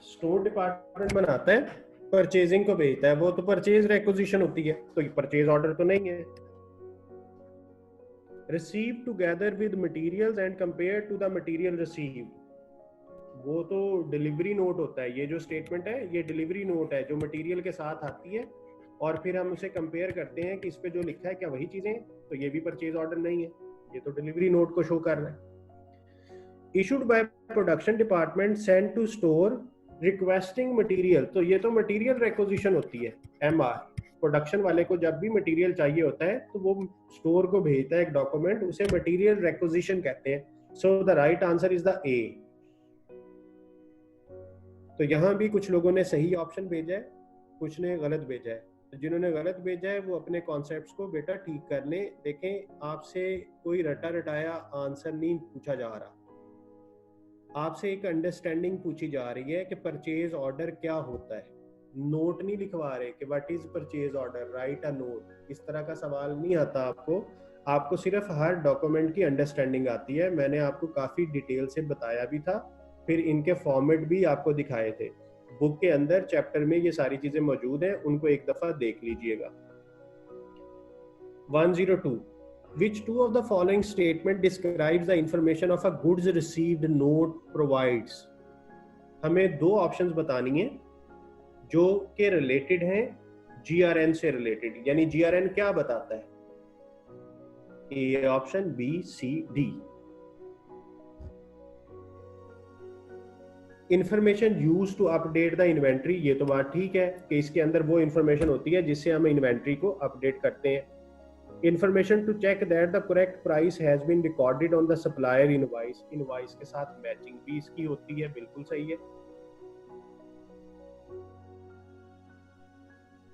[SPEAKER 1] स्टोर डिपार्टमेंट बनाता है, परचेजिंग को भेजता है, वो तो परचेज रेक्विजिशन होती है, तो ये परचेज ऑर्डर तो नहीं है। Receive together with materials and compare to the material received, वो तो डिलीवरी नोट होता है। ये जो स्टेटमेंट है ये डिलीवरी नोट है जो मटेरियल के साथ आती है, और फिर हम उसे कंपेयर करते हैं कि इस पे जो लिखा है क्या वही चीजें हैं, तो ये भी परचेज ऑर्डर नहीं है, ये तो डिलीवरी नोट को शो कर रहा है। Issued by production department, send to store requesting material, तो ये तो मटेरियल रिक्विजिशन होती है, एमआर। प्रोडक्शन वाले को जब भी मटेरियल चाहिए होता है तो वो स्टोर को भेजता है एक डॉक्यूमेंट, उसे मटेरियल रिक्विजिशन कहते हैं। सो the right answer is the ए। तो यहाँ भी कुछ लोगों ने सही ऑप्शन भेजा है, कुछ ने गलत भेजा है। तो जिन्होंने गलत भेजा है वो अपने कॉन्सेप्ट्स को बेटा ठीक कर लें। देखें, आपसे कोई रटा रटाया आंसर नहीं पूछा जा रहा, आपसे एक अंडरस्टैंडिंग पूछी जा रही है कि परचेज ऑर्डर क्या होता है। नोट नहीं लिखवा रहे कि what is purchase order, right a note, इस तरह का सवाल नहीं आता आपको। आपको सिर्फ हर डॉक्यूमेंट की अंडरस्टैंडिंग आती है। मैंने आपको काफी डिटेल से बताया भी था, फिर इनके फॉर्मेट भी आपको दिखाए थे। बुक के अंदर चैप्टर में ये सारी चीजें मौजूद हैं, उनको एक दफा देख लीजिएगा। 102, which two of the following statement describes the information of a goods received note provides? हमें दो ऑप्शंस बतानी है जो के रिलेटेड हैं जीआरएन से रिलेटेड, यानी जीआरएन क्या बताता है? A option, B, C, D. Information use to update the inventory, ये तो बात ठीक है कि इसके अंदर वो इंफॉर्मेशन होती है जिससे हम इन्वेंट्री को अपडेट करते हैं। Information to check that the correct price has been recorded on the supplier invoice, invoice के साथ मैचिंग भी इसकी होती है, बिल्कुल सही है।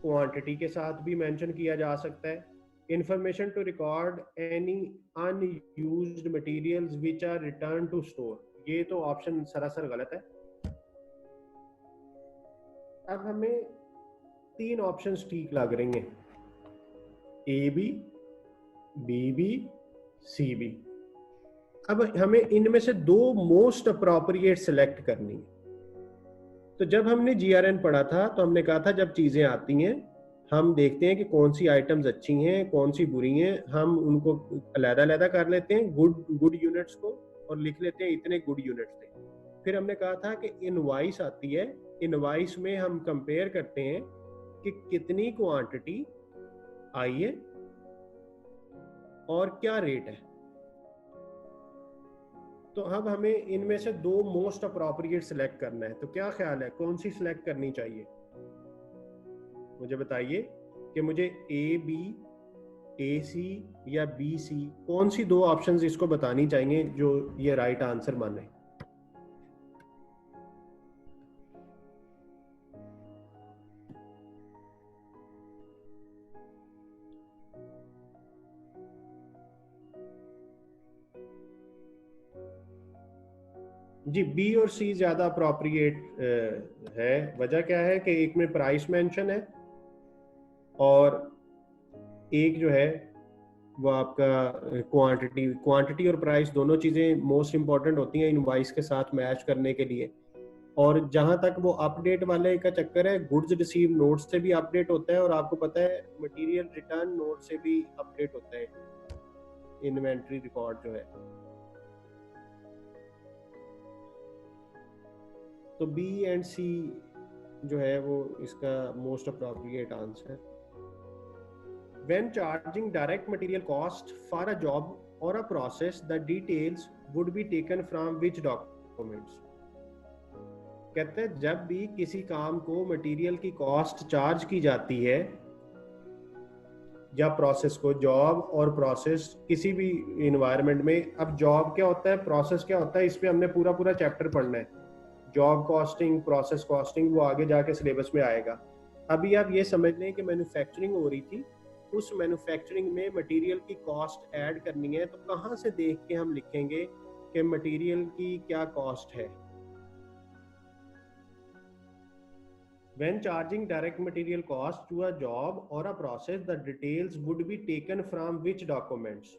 [SPEAKER 1] क्वांटिटी के साथ भी मेंशन किया जा सकता है। Information to record any unused materials which are return to store, ये तो ऑप्शन सरासर गलत है। अब हमें तीन ऑप्शंस ठीक लग रही हैं, A B, B B, C B. अब हमें इनमें से दो मोस्ट अप्रोप्रिएट सिलेक्ट करनी है। तो जब हमने जीआरएन पढ़ा था तो हमने कहा था जब चीजें आती हैं हम देखते हैं कि कौन सी आइटम्स अच्छी हैं कौन सी बुरी हैं, हम उनको अलग-अलग कर लेते हैं, गुड यूनिट्स को, और लिख लेते हैं इतने गुड यूनिट्स थे। फिर हमने कहा था कि इनवॉइस आती है, इनवॉइस में हम कंपेयर करते हैं कि कितनी क्वांटिटी आई है और क्या रेट है। तो अब हमें इनमें से दो मोस्ट अप्रोप्रिएट सिलेक्ट करना है, तो क्या ख्याल है कौन सी सिलेक्ट करनी चाहिए? मुझे बताइए कि मुझे ए बी, ए सी या बी सी, कौन सी दो ऑप्शंस इसको बतानी चाहिए जो ये राइट आंसर माने। जी, बी और सी ज्यादा अप्रोप्रिएट है। वजह क्या है कि एक में प्राइस मेंशन है और एक जो है वो आपका क्वांटिटी और प्राइस दोनों चीजें मोस्ट इंपॉर्टेंट होती हैं इनवॉइस के साथ मैच करने के लिए। और जहां तक वो अपडेट वाले का चक्कर है, गुड्स रिसीव नोट से भी अपडेट होता है और आपको पता है मटेरियल रिटर्न नोट से भी अपडेट होता है इन्वेंट्री रिकॉर्ड जो है। तो बी एंड सी जो है वो इसका most appropriate answer. When charging direct material cost for a job or a process, the details would be taken from which documents? कहते हैं जब भी किसी काम को मटेरियल की कॉस्ट चार्ज की जाती है या प्रोसेस को, जॉब और प्रोसेस किसी भी इन्वायरमेंट में, अब जॉब क्या होता है, प्रोसेस क्या होता है, इस पे हमने पूरा पूरा चैप्टर पढ़ना है। जॉब कॉस्टिंग, प्रोसेस कॉस्टिंग, वो आगे जाके सिलेबस में आएगा। अभी आप ये समझ लें कि मैन्युफैक्चरिंग हो रही थी, उस मैन्युफैक्चरिंग में मटेरियल की कॉस्ट ऐड करनी है, तो कहाँ से देख के हम लिखेंगे कि मटेरियल की क्या कॉस्ट है। When charging direct material cost to a job or a process, the details would be taken from which documents?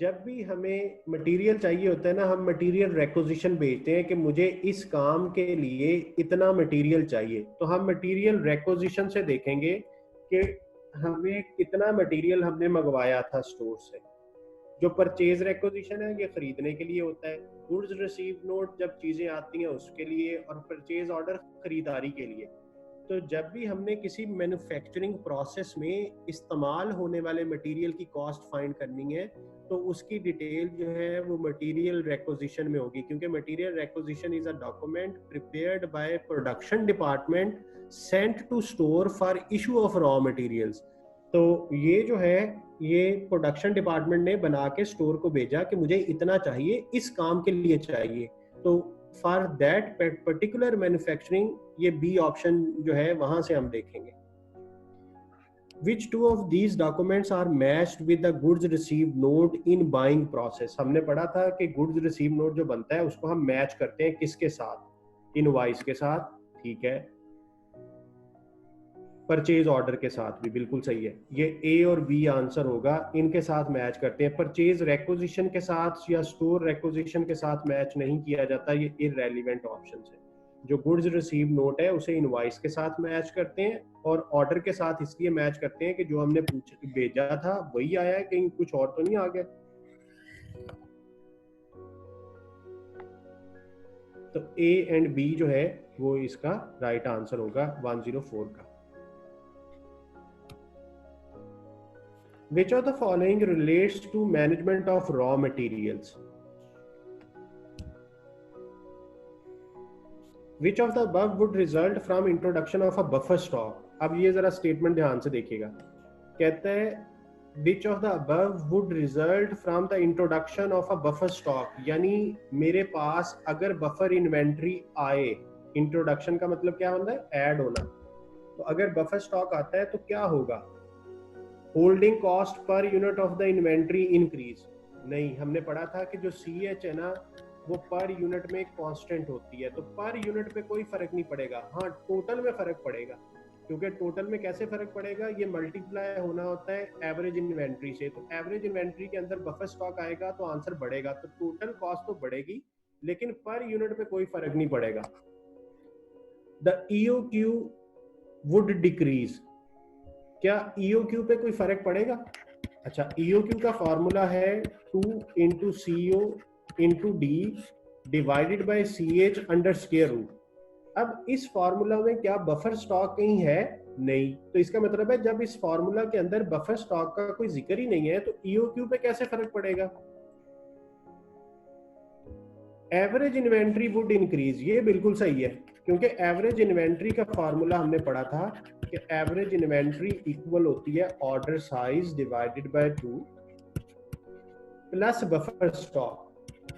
[SPEAKER 1] जब भी हमें मटेरियल चाहिए होता है ना, हम मटेरियल रेक्विजिशन भेजते हैं कि मुझे इस काम के लिए इतना मटेरियल चाहिए, तो हम मटेरियल रेक्विजिशन से देखेंगे कि हमें कितना मटेरियल हमने मंगवाया था स्टोर से। जो परचेज रेक्विजिशन है ये खरीदने के लिए होता है, गुड्स रिसीव नोट जब चीजें आती हैं उसके लिए, और परचेज ऑर्डर खरीदारी के लिए। तो जब भी हमने किसी मैन्युफैक्चरिंग प्रोसेस में इस्तेमाल होने वाले मटेरियल की कॉस्ट फाइंड करनी है, तो उसकी डिटेल जो है वो मटेरियल रेक्विजिशन में होगी, क्योंकि material requisition is a document prepared by production department sent to store for issue of raw materials. तो ये जो है ये प्रोडक्शन डिपार्टमेंट ने बना के स्टोर को भेजा कि मुझे इतना चाहिए, इस काम के लिए चाहिए, तो फॉर दैट पर्टिकुलर मैन्युफैक्चरिंग, ये बी ऑप्शन जो है वहां से हम देखेंगे। Which two of these documents are matched with the goods received note in buying process? हमने पढ़ा था कि goods received note जो बनता है उसको हम मैच करते हैं किसके साथ, इनवॉइस के साथ, ठीक है, परचेज ऑर्डर के साथ भी बिल्कुल सही है, ये ए और बी आंसर होगा, इनके साथ मैच करते हैं। परचेज रेक्विजिशन के साथ या स्टोर रेक्विजिशन के साथ मैच नहीं किया जाता, ये इररेलेवेंट ऑप्शन है। जो गुड्स रिसीव नोट है उसे इनवॉइस के साथ मैच करते हैं, और ऑर्डर के साथ इसलिए मैच करते हैं कि जो हमने भेजा था वही आया है, कहीं कुछ और तो नहीं आ गया। तो ए एंड बी जो है वो इसका राइट आंसर होगा 104 का। Which of the following relates to management of raw materials? Which of the above would result from introduction of a buffer stock? अब ये जरा स्टेटमेंट ध्यान से देखिएगा, कहता है which of the above would result from the introduction of a buffer stock, यानी मेरे पास अगर बफर इन्वेंट्री आए, इंट्रोडक्शन का मतलब क्या होता है, ऐड होना, तो अगर बफर स्टॉक आता है तो क्या होगा, holding cost per unit of the inventory increase. नहीं, हमने पढ़ा था कि जो CH है ना वो पर यूनिट में कांस्टेंट होती है, तो पर यूनिट पे कोई फर्क नहीं पड़ेगा, हाँ टोटल में फर्क पड़ेगा, क्योंकि टोटल में कैसे फर्क पड़ेगा, ये मल्टीप्लाई होना होता है एवरेज इन्वेंट्री से, तो एवरेज इन्वेंट्री के अंदर बफर स्टॉक आएगा तो आंसर बढ़ेगा, तो टोटल कॉस्ट तो बढ़ेगी लेकिन पर यूनिट पे कोई फर्क नहीं पड़ेगा। द EOQ वुड डिक्रीज, क्या EOQ पे कोई फर्क पड़ेगा? अच्छा, EOQ का फॉर्मूला है 2 into CO into D divided by CH under square root. अब इस फॉर्मूला में क्या बफर स्टॉक कहीं है? नहीं, तो इसका मतलब है जब इस फॉर्मूला के अंदर बफर स्टॉक का कोई जिक्र ही नहीं है तो EOQ पे कैसे फर्क पड़ेगा? एवरेज इन्वेंट्री वुड इंक्रीज, ये बिल्कुल सही है, क्योंकि एवरेज इन्वेंट्री का फॉर्मूला हमने पढ़ा था कि एवरेज इन्वेंट्री इक्वल होती है order size divided by 2 plus buffer stock.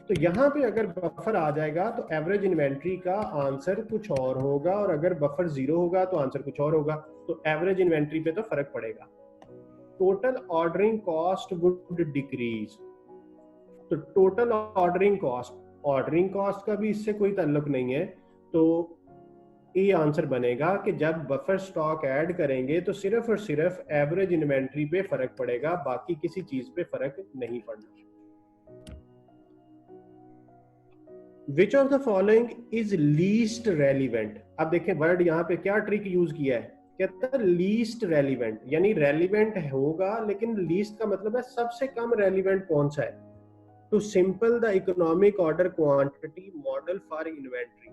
[SPEAKER 1] तो यहाँ पे अगर बफर आ जाएगा तो एवरेज इन्वेंट्री का आंसर कुछ और होगा, और अगर बफर 0 होगा तो आंसर कुछ और होगा, तो एवरेज इन्वेंट्री पे तो फर्क पड़ेगा। Total ordering cost would decrease, तो टोटल ऑर्डरिंग कॉस्ट का भी इससे कोई ताल्लुक नहीं है, तो ये आंसर बनेगा कि जब बफर स्टॉक ऐड करेंगे तो सिर्फ और सिर्फ एवरेज इन्वेंट्री पे फर्क पड़ेगा, बाकी किसी चीज पे फर्क नहीं पड़ना। Which of the following is least relevant? अब देखें वर्ड यहाँ पे क्या ट्रिक यूज किया है, कहता है लीस्ट रेलिवेंट, यानी रेलिवेंट होगा लेकिन लीस्ट का मतलब है सबसे कम रेलिवेंट कौन सा है। To simple the economic order quantity model for inventory.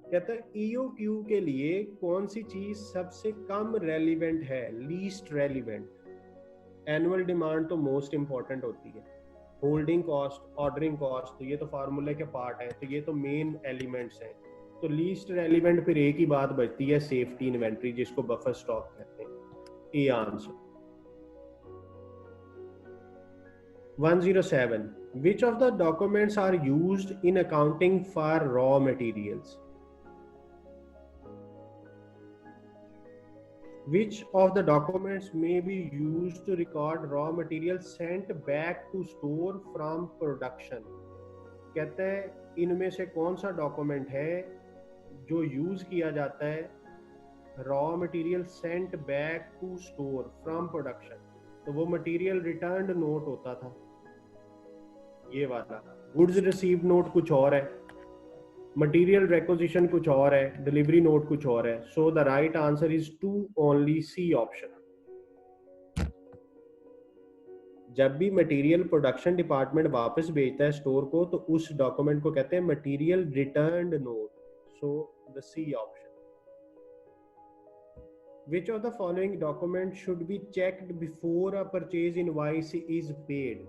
[SPEAKER 1] कहता है ईओक्यू के लिए कौन सी चीज सबसे कम रेलिवेंट है, लीस्ट रेलिवेंट। एनुअल डिमांड तो मोस्ट इंपॉर्टेंट होती है, होल्डिंग कॉस्ट, ऑर्डरिंग कॉस्ट, तो ये तो फार्मूले के पार्ट हैं, तो ये तो मेन एलिमेंट्स हैं। तो लीस्ट रेलिवेंट फिर एक ही बात बचती है, सेफ्टी इन्वेंट्री, जिसको बफर स्टॉक कहते हैं। ये answer. 107 which of the documents are used in accounting for raw materials? Which of the documents may be used to record raw materials sent back to store from production? कहते हैं इनमें से कौन सा document है जो यूज किया जाता है raw material sent back to store from production. तो वो मटेरियल रिटर्न्ड नोट होता था, ये वाला। गुड्स रिसीव्ड नोट कुछ और है, मटेरियल रिक्विजिशन कुछ और है, डिलीवरी नोट कुछ और है। So the right answer is two only C option. जब भी मटेरियल प्रोडक्शन डिपार्टमेंट वापस भेजता है स्टोर को, तो उस डॉक्यूमेंट को कहते हैं material returned note. So the C option. Which of the following documents should be checked before a purchase invoice is paid?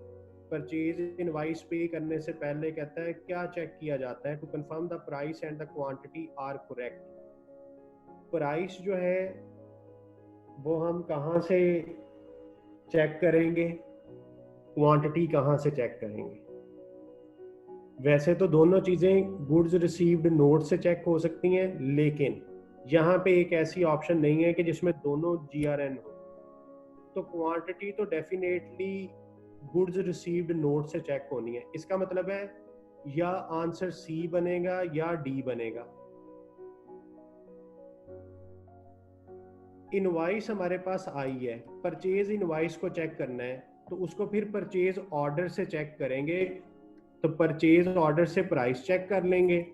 [SPEAKER 1] Purchase invoice पे करने से पहले कहता है क्या चेक किया जाता है? To confirm the price and the quantity are correct. Price जो है वो हम कहाँ से चेक करेंगे, क्वांटिटी कहाँ से चेक करेंगे? वैसे तो दोनों चीजें गुड्स रिसीव्ड नोट से चेक हो सकती हैं, लेकिन यहाँ पे एक ऐसी ऑप्शन नहीं है कि जिसमें दोनों GRN हो। तो क्वांटिटी तो डेफिनेटली गुड्स रिसीव्ड नोट से चेक होनी है। इसका मतलब है या आंसर सी बनेगा या डी बनेगा। इनवाइस हमारे पास आई है, परचेज इनवाइस को चेक करना है, तो उसको फिर परचेज ऑर्डर से चेक करेंगे। तो परचेज ऑर्डर से प्राइस चेक कर लेंगे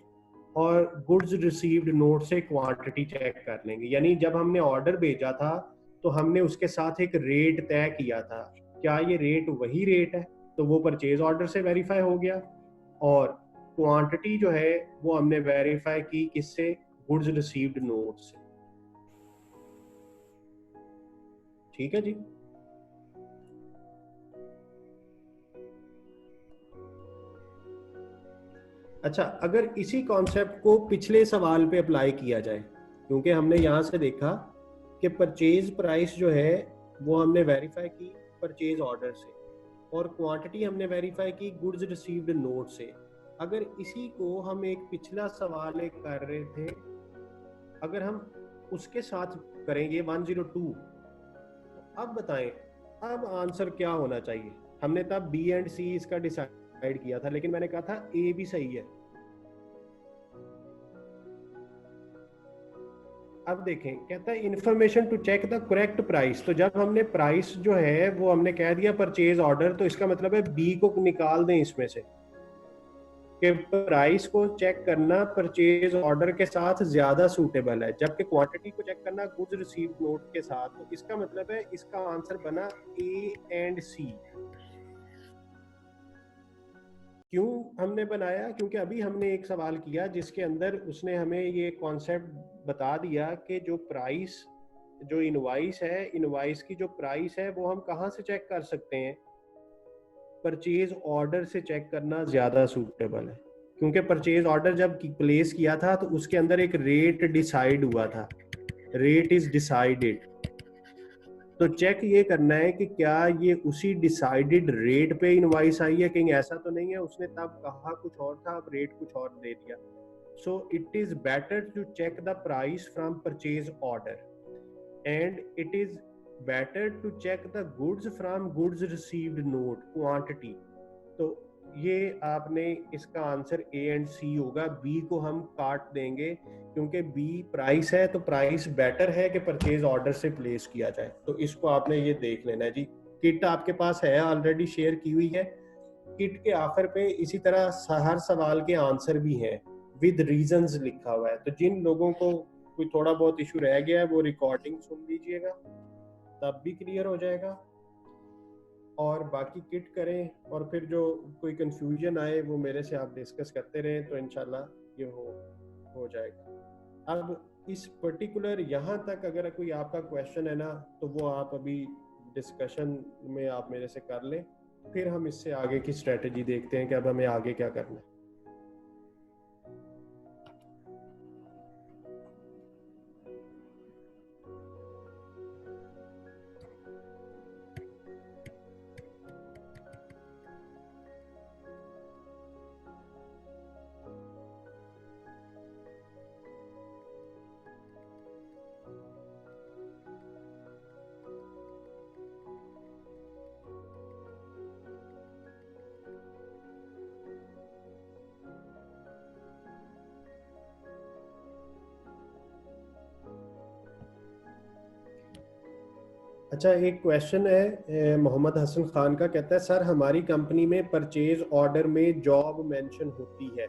[SPEAKER 1] और गुड्स रिसीव्ड नोट से क्वांटिटी चेक कर लेंगे। यानी जब हमने ऑर्डर भेजा था तो हमने उसके साथ एक रेट तय किया था, क्या ये रेट वही रेट है? तो वो परचेज ऑर्डर से वेरीफाई हो गया। और क्वांटिटी जो है वो हमने वेरीफाई की किससे? गुड्स रिसीव्ड नोट से। ठीक है जी। अच्छा, अगर इसी कॉन्सेप्ट को पिछले सवाल पे अप्लाई किया जाए, क्योंकि हमने यहाँ से देखा कि परचेज प्राइस जो है वो हमने वेरीफाई की परचेज ऑर्डर से, और क्वांटिटी हमने वेरीफाई की गुड्स रिसीव्ड नोट से। अगर इसी को हम एक पिछला सवाल एक कर रहे थे, अगर हम उसके साथ करेंगे 102, तो अब बताएं अब आंसर क्या होना चाहिए? हमने तब बी एंड सी इसका डिसाइड किया था, लेकिन मैंने कहा था ए भी सही है। अब देखें, कहता है information to check the correct price. तो जब हमने प्राइस जो है वो हमने कह दिया परचेज ऑर्डर, तो इसका मतलब है बी को निकाल दें इसमें से, कि प्राइस को चेक करना परचेज ऑर्डर के साथ ज्यादा सूटेबल है, जबकि क्वांटिटी को चेक करना गुड्स रिसीव्ड नोट के साथ। तो इसका मतलब है इसका आंसर बना ए एंड सी। क्यों हमने बनाया? क्योंकि अभी हमने एक सवाल किया जिसके अंदर उसने हमें ये कॉन्सेप्ट बता दिया कि जो प्राइस, जो इनवाइस है, इनवाइस की जो प्राइस है वो हम कहाँ से चेक कर सकते हैं? परचेज ऑर्डर से चेक करना ज्यादा सूटेबल है, क्योंकि परचेज ऑर्डर जब प्लेस किया था तो उसके अंदर एक रेट डिसाइड हुआ था, रेट इज डिसाइडेड। तो चेक ये करना है कि क्या ये उसी डिसाइडेड रेट पे इनवाइस आई है, कहीं ऐसा तो नहीं है उसने तब कहा कुछ और था, अब रेट कुछ और दे दिया। So it is better to check the price from purchase order and it is better to check the goods from goods received note quantity. तो ये आपने इसका आंसर ए एंड सी होगा, बी को हम काट देंगे क्योंकि बी प्राइस है, तो प्राइस बेटर है कि परचेज ऑर्डर से प्लेस किया जाए। तो इसको आपने ये देख लेना है जी। किट आपके पास है, ऑलरेडी शेयर की हुई है। किट के आखिर पे इसी तरह हर सवाल के आंसर भी हैं विद रीजंस लिखा हुआ है। तो जिन लोगों को कोई थोड़ा बहुत इशू रह गया है वो रिकॉर्डिंग सुन लीजिएगा, तब भी क्लियर हो जाएगा। और बाकी किट करें, और फिर जो कोई कंफ्यूजन आए वो मेरे से आप डिस्कस करते रहें, तो इंशाल्लाह ये हो जाएगा। अब इस पर्टिकुलर यहाँ तक अगर कोई आपका क्वेश्चन है ना, तो वो आप अभी डिस्कशन में आप मेरे से कर लें, फिर हम इससे आगे की स्ट्रेटजी देखते हैं कि अब हमें आगे क्या करना है। अच्छा, एक क्वेश्चन है मोहम्मद हसन खान का, कहता है सर हमारी कंपनी में परचेज ऑर्डर में जॉब मेंशन होती है,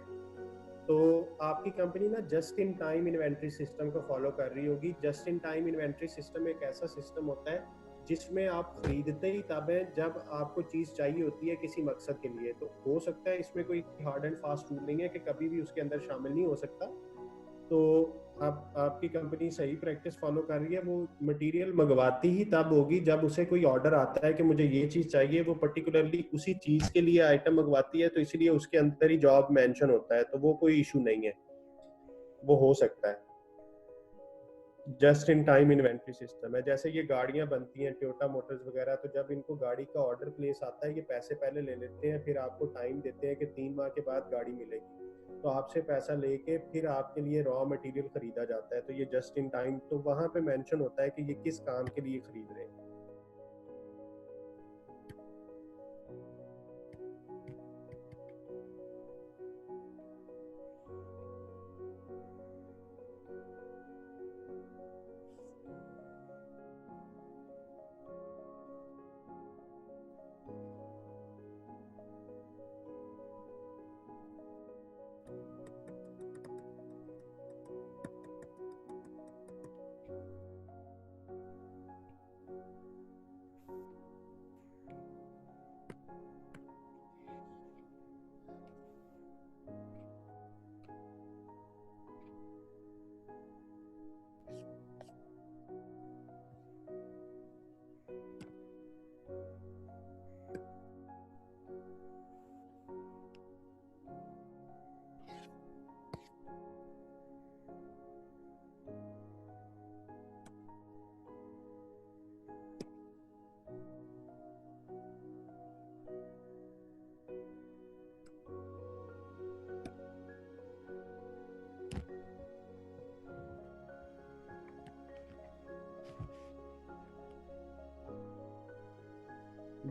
[SPEAKER 1] तो आपकी कंपनी ना just in time inventory system को फॉलो कर रही होगी। Just in time inventory system एक ऐसा सिस्टम होता है जिसमें आप खरीदते ही तब है जब आपको चीज़ चाहिए होती है किसी मकसद के लिए। तो हो सकता है इसमें कोई हार्ड एंड फास्ट रूल नहीं है कि कभी भी उसके अंदर शामिल नहीं हो सकता। तो आपकी कंपनी सही प्रैक्टिस फॉलो कर रही है। वो मटेरियल मंगवाती ही तब होगी जब उसे कोई ऑर्डर आता है कि मुझे ये चीज़ चाहिए, वो पर्टिकुलरली उसी चीज़ के लिए आइटम मंगवाती है, तो इसलिए उसके अंदर ही जॉब मेंशन होता है, तो वो कोई इशू नहीं है, वो हो सकता है। Just in time inventory system है। जैसे ये गाड़ियां बनती हैं टोयोटा मोटर्स वगैरह, तो जब इनको गाड़ी का ऑर्डर प्लेस आता है, ये पैसे पहले ले लेते हैं, फिर आपको टाइम देते हैं कि 3 माह के बाद गाड़ी मिलेगी, तो आपसे पैसा लेके फिर आपके लिए रॉ मटेरियल खरीदा जाता है। तो ये जस्ट इन टाइम, तो वहां पे मेंशन होता है कि ये किस काम के लिए खरीद रहे हैं।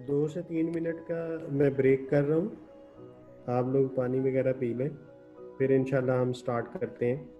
[SPEAKER 1] 2 से 3 मिनट का मैं ब्रेक कर रहा हूँ, आप लोग पानी वगैरह पी लें, फिर इंशाल्लाह हम स्टार्ट करते हैं।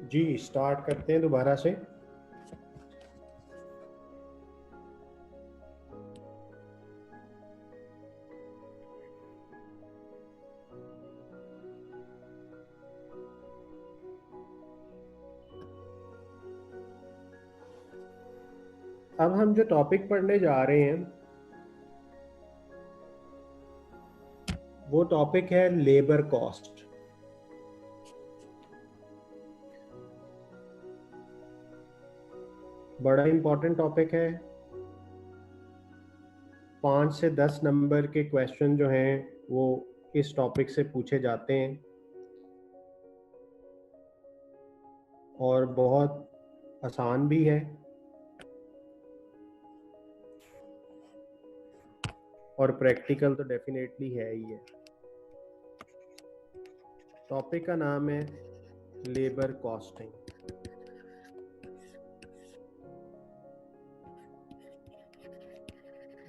[SPEAKER 1] जी स्टार्ट करते हैं दोबारा से। अब हम जो टॉपिक पढ़ने जा रहे हैं वो टॉपिक है लेबर कॉस्ट। बड़ा इंपॉर्टेंट टॉपिक है। 5 से 10 नंबर के क्वेश्चन जो हैं वो इस टॉपिक से पूछे जाते हैं और बहुत आसान भी है और प्रैक्टिकल तो डेफिनेटली है ही है। टॉपिक का नाम है लेबर कॉस्टिंग।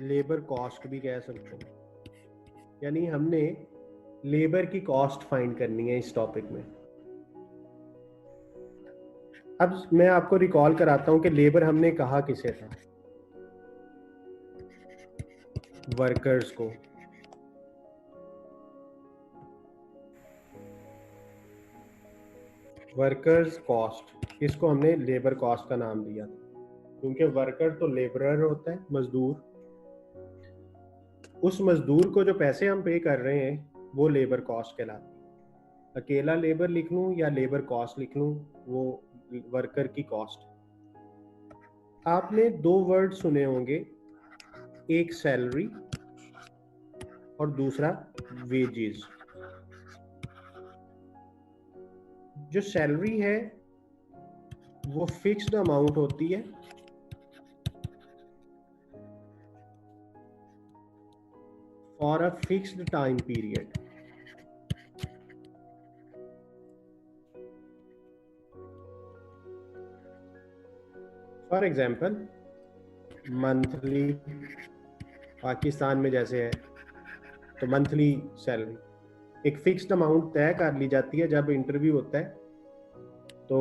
[SPEAKER 1] लेबर कॉस्ट भी कह सकते हैं, यानी हमने लेबर की कॉस्ट फाइंड करनी है इस टॉपिक में। अब मैं आपको रिकॉल कराता हूं कि लेबर हमने कहा किसे था, वर्कर्स को। वर्कर्स कॉस्ट, इसको हमने लेबर कॉस्ट का नाम दिया था क्योंकि वर्कर तो लेबरर होता है, मजदूर। उस मजदूर को जो पैसे हम पे कर रहे हैं वो लेबर कॉस्ट कहलाती है। अकेला लेबर लिख लूं या लेबर कॉस्ट लिख लूं, वो वर्कर की कॉस्ट। आपने दो वर्ड सुने होंगे, एक सैलरी और दूसरा वेजेस। जो सैलरी है वो फिक्स्ड अमाउंट होती है for a fixed time period. For example monthly, Pakistan में जैसे है तो मंथली सैलरी एक फिक्स्ड अमाउंट तय कर ली जाती है। जब इंटरव्यू होता है तो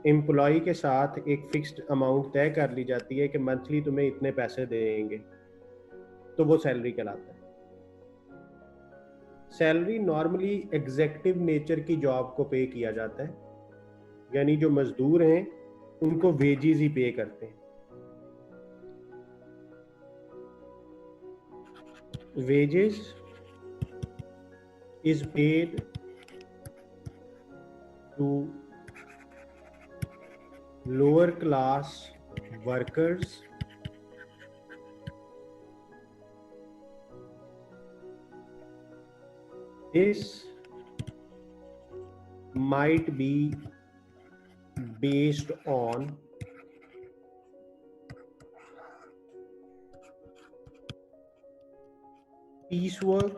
[SPEAKER 1] एम्प्लॉय के साथ एक फिक्स्ड अमाउंट तय कर ली जाती है कि मंथली तुम्हें इतने पैसे देंगे, तो वो सैलरी कहलाता है। सैलरी नॉर्मली एग्जेक्टिव नेचर की जॉब को पे किया जाता है, यानी जो मजदूर हैं उनको वेजेस ही पे करते हैं। Wages is paid to lower class workers this might be based on piecework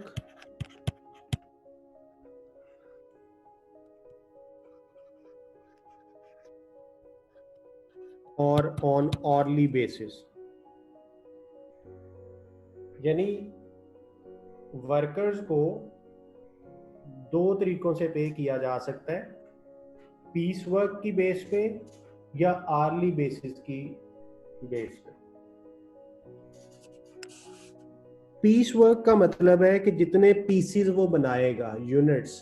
[SPEAKER 1] or on hourly basis। यानी वर्कर्स को दो तरीकों से पे किया जा सकता है, पीस वर्क की बेस पे या आर्ली बेसिस की बेस पे। पीस वर्क का मतलब है कि जितने पीसीज वो बनाएगा, यूनिट्स,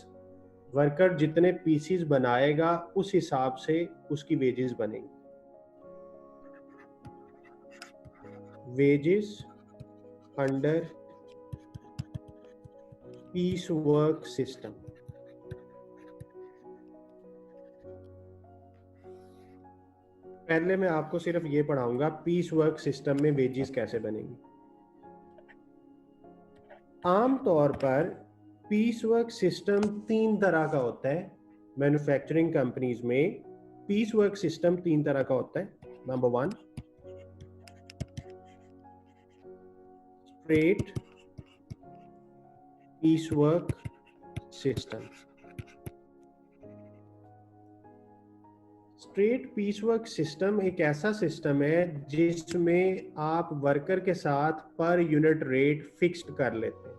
[SPEAKER 1] वर्कर जितने पीसीज बनाएगा उस हिसाब से उसकी वेजेस बनेंगी। Wages under piece work system. पहले मैं आपको सिर्फ ये पढ़ाऊंगा पीस वर्क सिस्टम में वेजेस कैसे बनेंगी। आमतौर पर पीस वर्क सिस्टम 3 तरह का होता है। मैन्युफैक्चरिंग कंपनीज में पीस वर्क सिस्टम 3 तरह का होता है। Number 1, straight piece work system. Straight piece work system एक ऐसा सिस्टम है जिसमें आप वर्कर के साथ पर यूनिट रेट फिक्स्ड कर लेते हैं।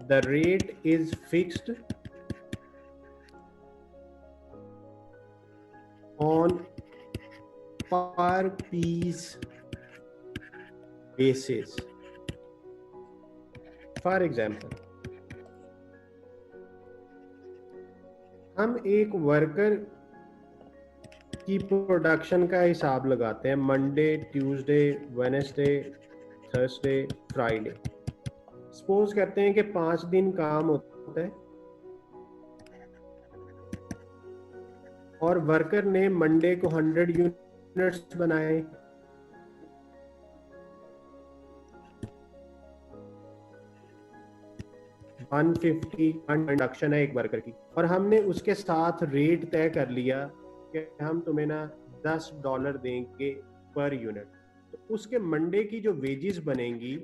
[SPEAKER 1] The rate is fixed on per piece basis. For example, हम एक वर्कर की प्रोडक्शन का हिसाब लगाते हैं Monday, Tuesday, Wednesday, Thursday, Friday. Suppose करते हैं कि 5 दिन काम होता है और वर्कर ने मंडे को 100 यूनिट्स बनाए, प्रोडक्शन है एक वर्कर की, और हमने उसके साथ रेट तय कर लिया कि हम तुम्हें ना $10 देंगे पर यूनिट। तो उसके मंडे की जो वेजेस बनेंगी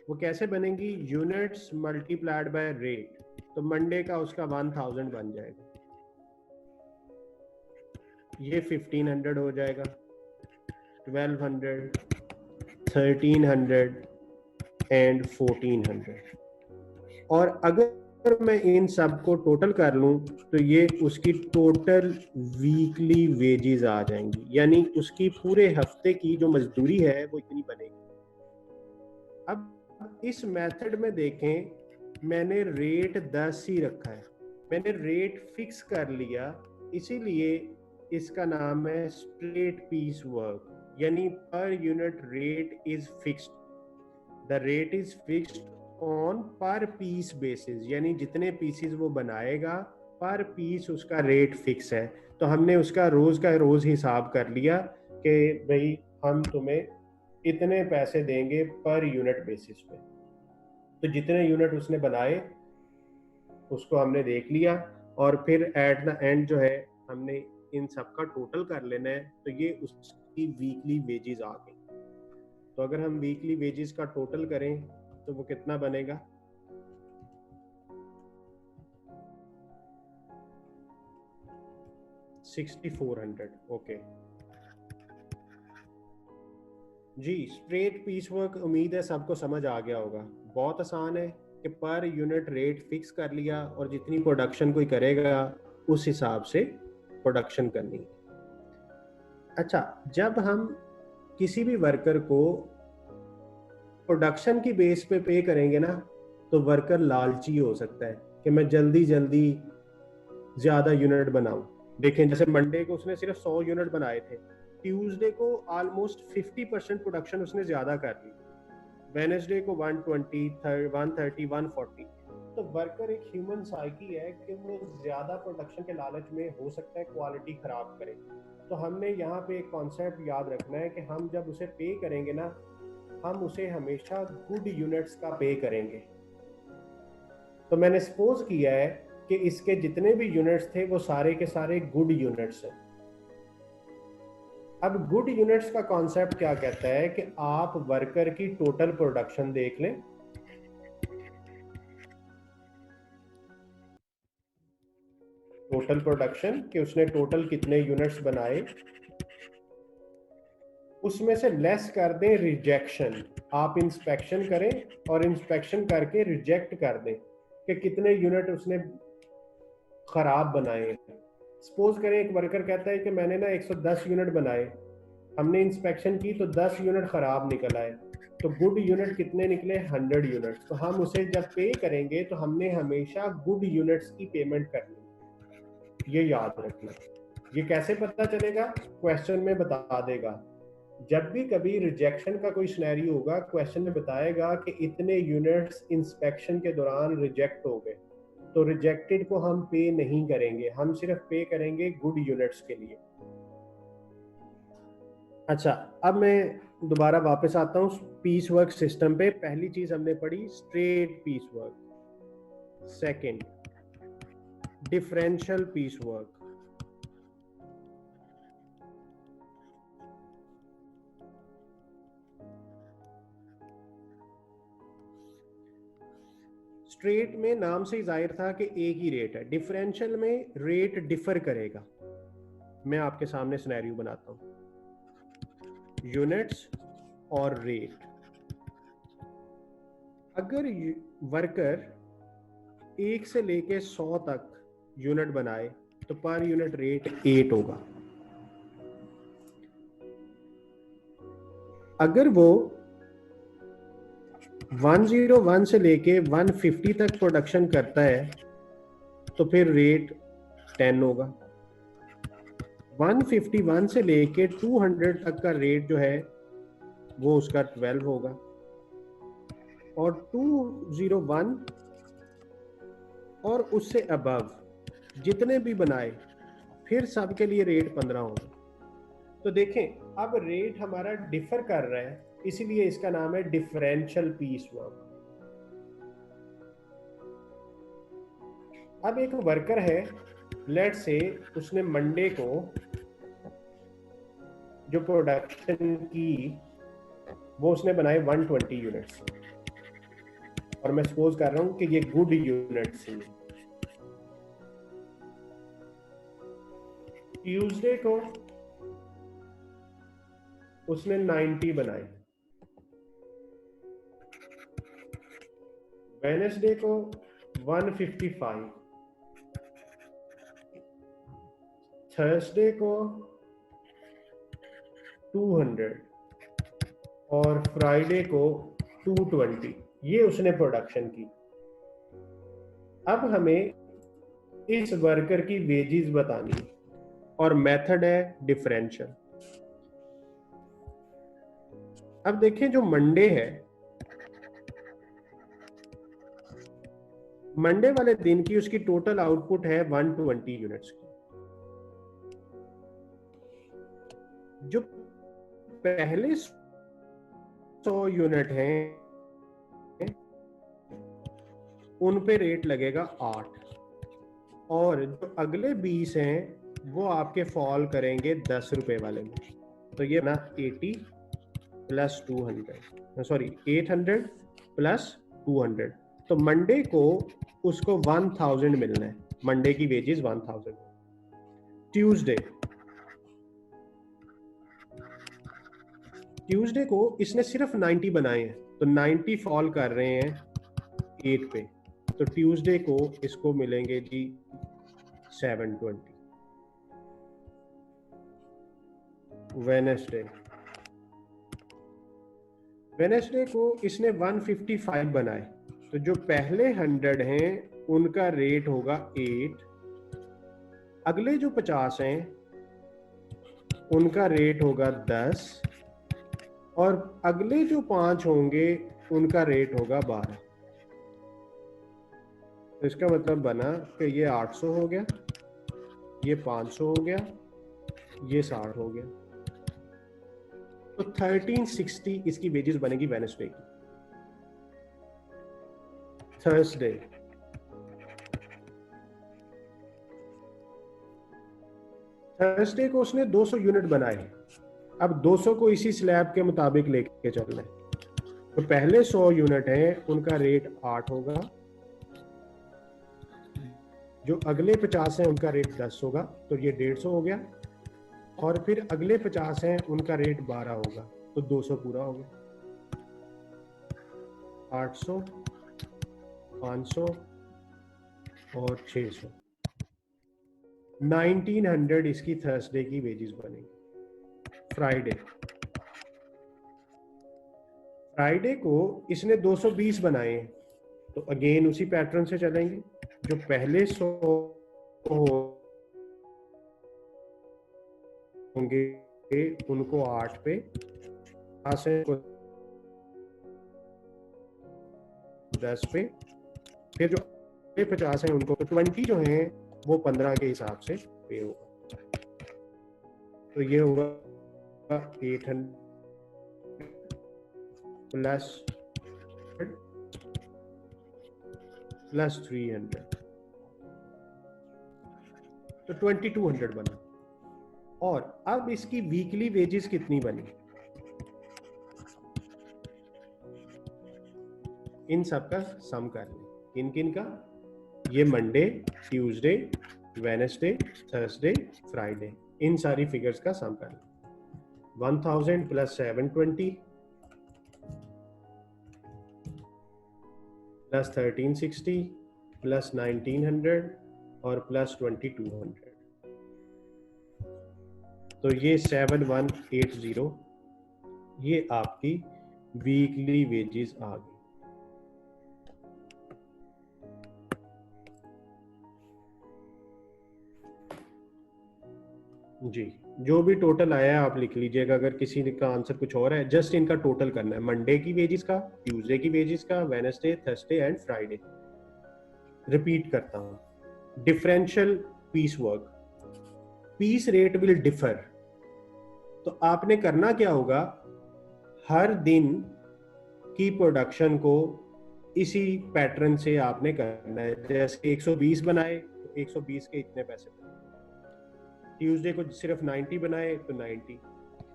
[SPEAKER 1] वो कैसे बनेंगी? Units multiplied by rate. तो मंडे का उसका 1000 बन जाएगा, ये 1500 हो जाएगा, 1200, 1300 एंड 1400। और अगर मैं इन सब को टोटल कर लूं तो ये उसकी टोटल वीकली वेजेस आ जाएंगी, यानी उसकी पूरे हफ्ते की जो मजदूरी है वो इतनी बनेगी। अब इस मेथड में देखें, मैंने रेट 10 ही रखा है, मैंने रेट फिक्स कर लिया, इसीलिए इसका नाम है स्ट्रेट पीस वर्क, यानी पर unit rate is fixed. The rate is fixed on पर पीस बेसिस, यानी जितने पीसेस वो बनाएगा पर पीस उसका रेट फिक्स है। तो हमने उसका रोज का रोज हिसाब कर लिया कि भाई हम तुम्हें इतने पैसे देंगे पर यूनिट बेसिस पे। तो जितने यूनिट उसने बनाए उसको हमने देख लिया, और फिर एट द एंड जो है हमने इन सब का टोटल कर लेना है, तो ये उसकी वीकली वेजेस आ गई। तो अगर हम वीकली वेजेस का टोटल करें तो वो कितना बनेगा? $6400। ओके जी, स्ट्रेट पीस वर्क उम्मीद है सबको समझ आ गया होगा। बहुत आसान है कि पर यूनिट रेट फिक्स कर लिया और जितनी प्रोडक्शन कोई करेगा उस हिसाब से प्रोडक्शन करनी। अच्छा, जब हम किसी भी वर्कर को प्रोडक्शन की बेस पे पे करेंगे ना, तो वर्कर लालची हो सकता है कि मैं जल्दी जल्दी ज्यादा यूनिट बनाऊं। देखें, जैसे मंडे को उसने सिर्फ 100 यूनिट बनाए थे, ट्यूसडे को ऑलमोस्ट 50% प्रोडक्शन उसने ज्यादा कर ली, वेडनेसडे को 120, 130, 140। तो वर्कर एक ह्यूमन साइकी है कि वो ज्यादा प्रोडक्शन के लालच में हो सकता है क्वालिटी खराब करे। तो हमने यहाँ पे एक कॉन्सेप्ट याद रखना है कि हम जब उसे पे करेंगे ना, हम उसे हमेशा गुड यूनिट्स का पे करेंगे। तो मैंने सपोज किया है कि इसके जितने भी यूनिट्स थे वो सारे के सारे गुड यूनिट्स हैं। अब गुड यूनिट्स का कॉन्सेप्ट क्या कहता है कि आप वर्कर की टोटल प्रोडक्शन देख लें, टोटल प्रोडक्शन कि उसने टोटल कितने यूनिट्स बनाए, उसमें से लेस कर दें रिजेक्शन। आप इंस्पेक्शन करें और इंस्पेक्शन करके रिजेक्ट कर दें कि कितने यूनिट उसने खराब बनाए। सपोज करें एक वर्कर कहता है कि मैंने ना 110 यूनिट बनाए, हमने इंस्पेक्शन की तो 10 यूनिट खराब निकल आए, तो गुड यूनिट कितने निकले? 100 यूनिट्स। तो हम उसे जब पे करेंगे तो हमने हमेशा गुड यूनिट्स की पेमेंट करनी, ये याद रखना। ये कैसे पता चलेगा? क्वेश्चन में बता देगा। जब भी कभी रिजेक्शन का कोई सिनेरियो होगा, क्वेश्चन में बताएगा कि इतने यूनिट्स इंस्पेक्शन के दौरान रिजेक्ट हो गए, तो रिजेक्टेड को हम पे नहीं करेंगे, हम सिर्फ पे करेंगे गुड यूनिट्स के लिए। अच्छा, अब मैं दोबारा वापस आता हूँ पीस वर्क सिस्टम पे। पहली चीज हमने पढ़ी straight piece work, second differential piece work, straight में नाम से ही जाहिर था कि एक ही रेट है, डिफरेंशियल में रेट डिफर करेगा। मैं आपके सामने सिनेरियो बनाता हूँ, यूनिट्स और रेट। अगर वर्कर 1 से लेके 100 तक यूनिट बनाए तो पर यूनिट रेट 8 होगा। अगर वो 101 से लेके 150 तक प्रोडक्शन करता है तो फिर रेट 10 होगा। 151 से लेके 200 तक का रेट जो है वो उसका 12 होगा, और 201 और उससे अबव जितने भी बनाए फिर सबके लिए रेट 15 होगा। तो देखें अब रेट हमारा डिफर कर रहा है, इसीलिए इसका नाम है डिफरेंशियल पीस वर्क। अब एक वर्कर है, लेट से उसने मंडे को जो प्रोडक्शन की वो उसने बनाए 120 यूनिट्स, और मैं सपोज कर रहा हूं कि ये गुड यूनिट्स हैं। ट्यूसडे को उसने 90 बनाए, वेडनेसडे को 155, थर्सडे को 200 और फ्राइडे को 220। ये उसने प्रोडक्शन की। अब हमें इस वर्कर की वेजेस बतानी है और मेथड है डिफरेंशियल। अब देखें जो मंडे है, मंडे वाले दिन की उसकी टोटल आउटपुट है 120 यूनिट्स की। जो पहले 100 यूनिट हैं उन पे रेट लगेगा 8, और जो अगले 20 हैं वो आपके फॉल करेंगे 10 रुपए वाले में। तो ये ना 80 प्लस 200, सॉरी 800 प्लस 200, तो मंडे को उसको 1000 मिलना है, मंडे की वेजेस 1000। ट्यूसडे को इसने सिर्फ 90 बनाए हैं, तो 90 फॉल कर रहे हैं 8 पे, तो ट्यूसडे को इसको मिलेंगे जी 720। वेनेसडे को इसने 155 बनाए, तो जो पहले 100 हैं उनका रेट होगा 8, अगले जो 50 हैं उनका रेट होगा 10, और अगले जो 5 होंगे उनका रेट होगा 12। तो इसका मतलब बना कि ये 800 हो गया, ये 500 हो गया, ये 60 हो गया, तो 1360 इसकी वेजेस बनेगी वेडनेसडे की। थर्सडे को उसने 200 यूनिट बनाए। अब 200 को इसी स्लैब के मुताबिक लेके चलना है, तो पहले 100 यूनिट हैं उनका रेट 8 होगा, जो अगले 50 हैं उनका रेट 10 होगा, तो ये 150 हो गया, और फिर अगले 50 हैं उनका रेट 12 होगा, तो 200 पूरा हो गया। 800, 500 और 600, 1900 इसकी थर्सडे की वेजेस बनेगी। फ्राइडे को इसने 220 बनाए हैं, तो अगेन उसी पैटर्न से चलेंगे, जो पहले 100 होंगे उनको 8 पे, 10 पे, फिर जो 50 हैं उनको, तो 20 जो हैं वो 15 के हिसाब से पे होगा, तो ये होगा 800 प्लस 300, तो 2200 बना। और अब इसकी वीकली वेजेस कितनी बनी, इन सब का सम कर लें। किन किन का, ये Monday, Tuesday, Wednesday, Thursday, Friday, इन सारी फिगर्स का सम कर लें। 1000 प्लस 720 प्लस 1360 प्लस 1900 और प्लस 2200, तो ये 7180 ये आपकी वीकली वेजेस आ गई। जी, जो भी टोटल आया है आप लिख लीजिएगा। अगर किसी का आंसर कुछ और है, जस्ट इनका टोटल करना है, मंडे की वेजेस का, ट्यूसडे की वेजेस का, Wednesday, Thursday and Friday. Repeat करता हूं, differential piece work, piece rate will differ. तो आपने करना क्या होगा, हर दिन की प्रोडक्शन को इसी पैटर्न से आपने करना है। जैसे 120 बनाए तो 120 के इतने पैसे, ट्यूसडे को सिर्फ 90 बनाए तो 90।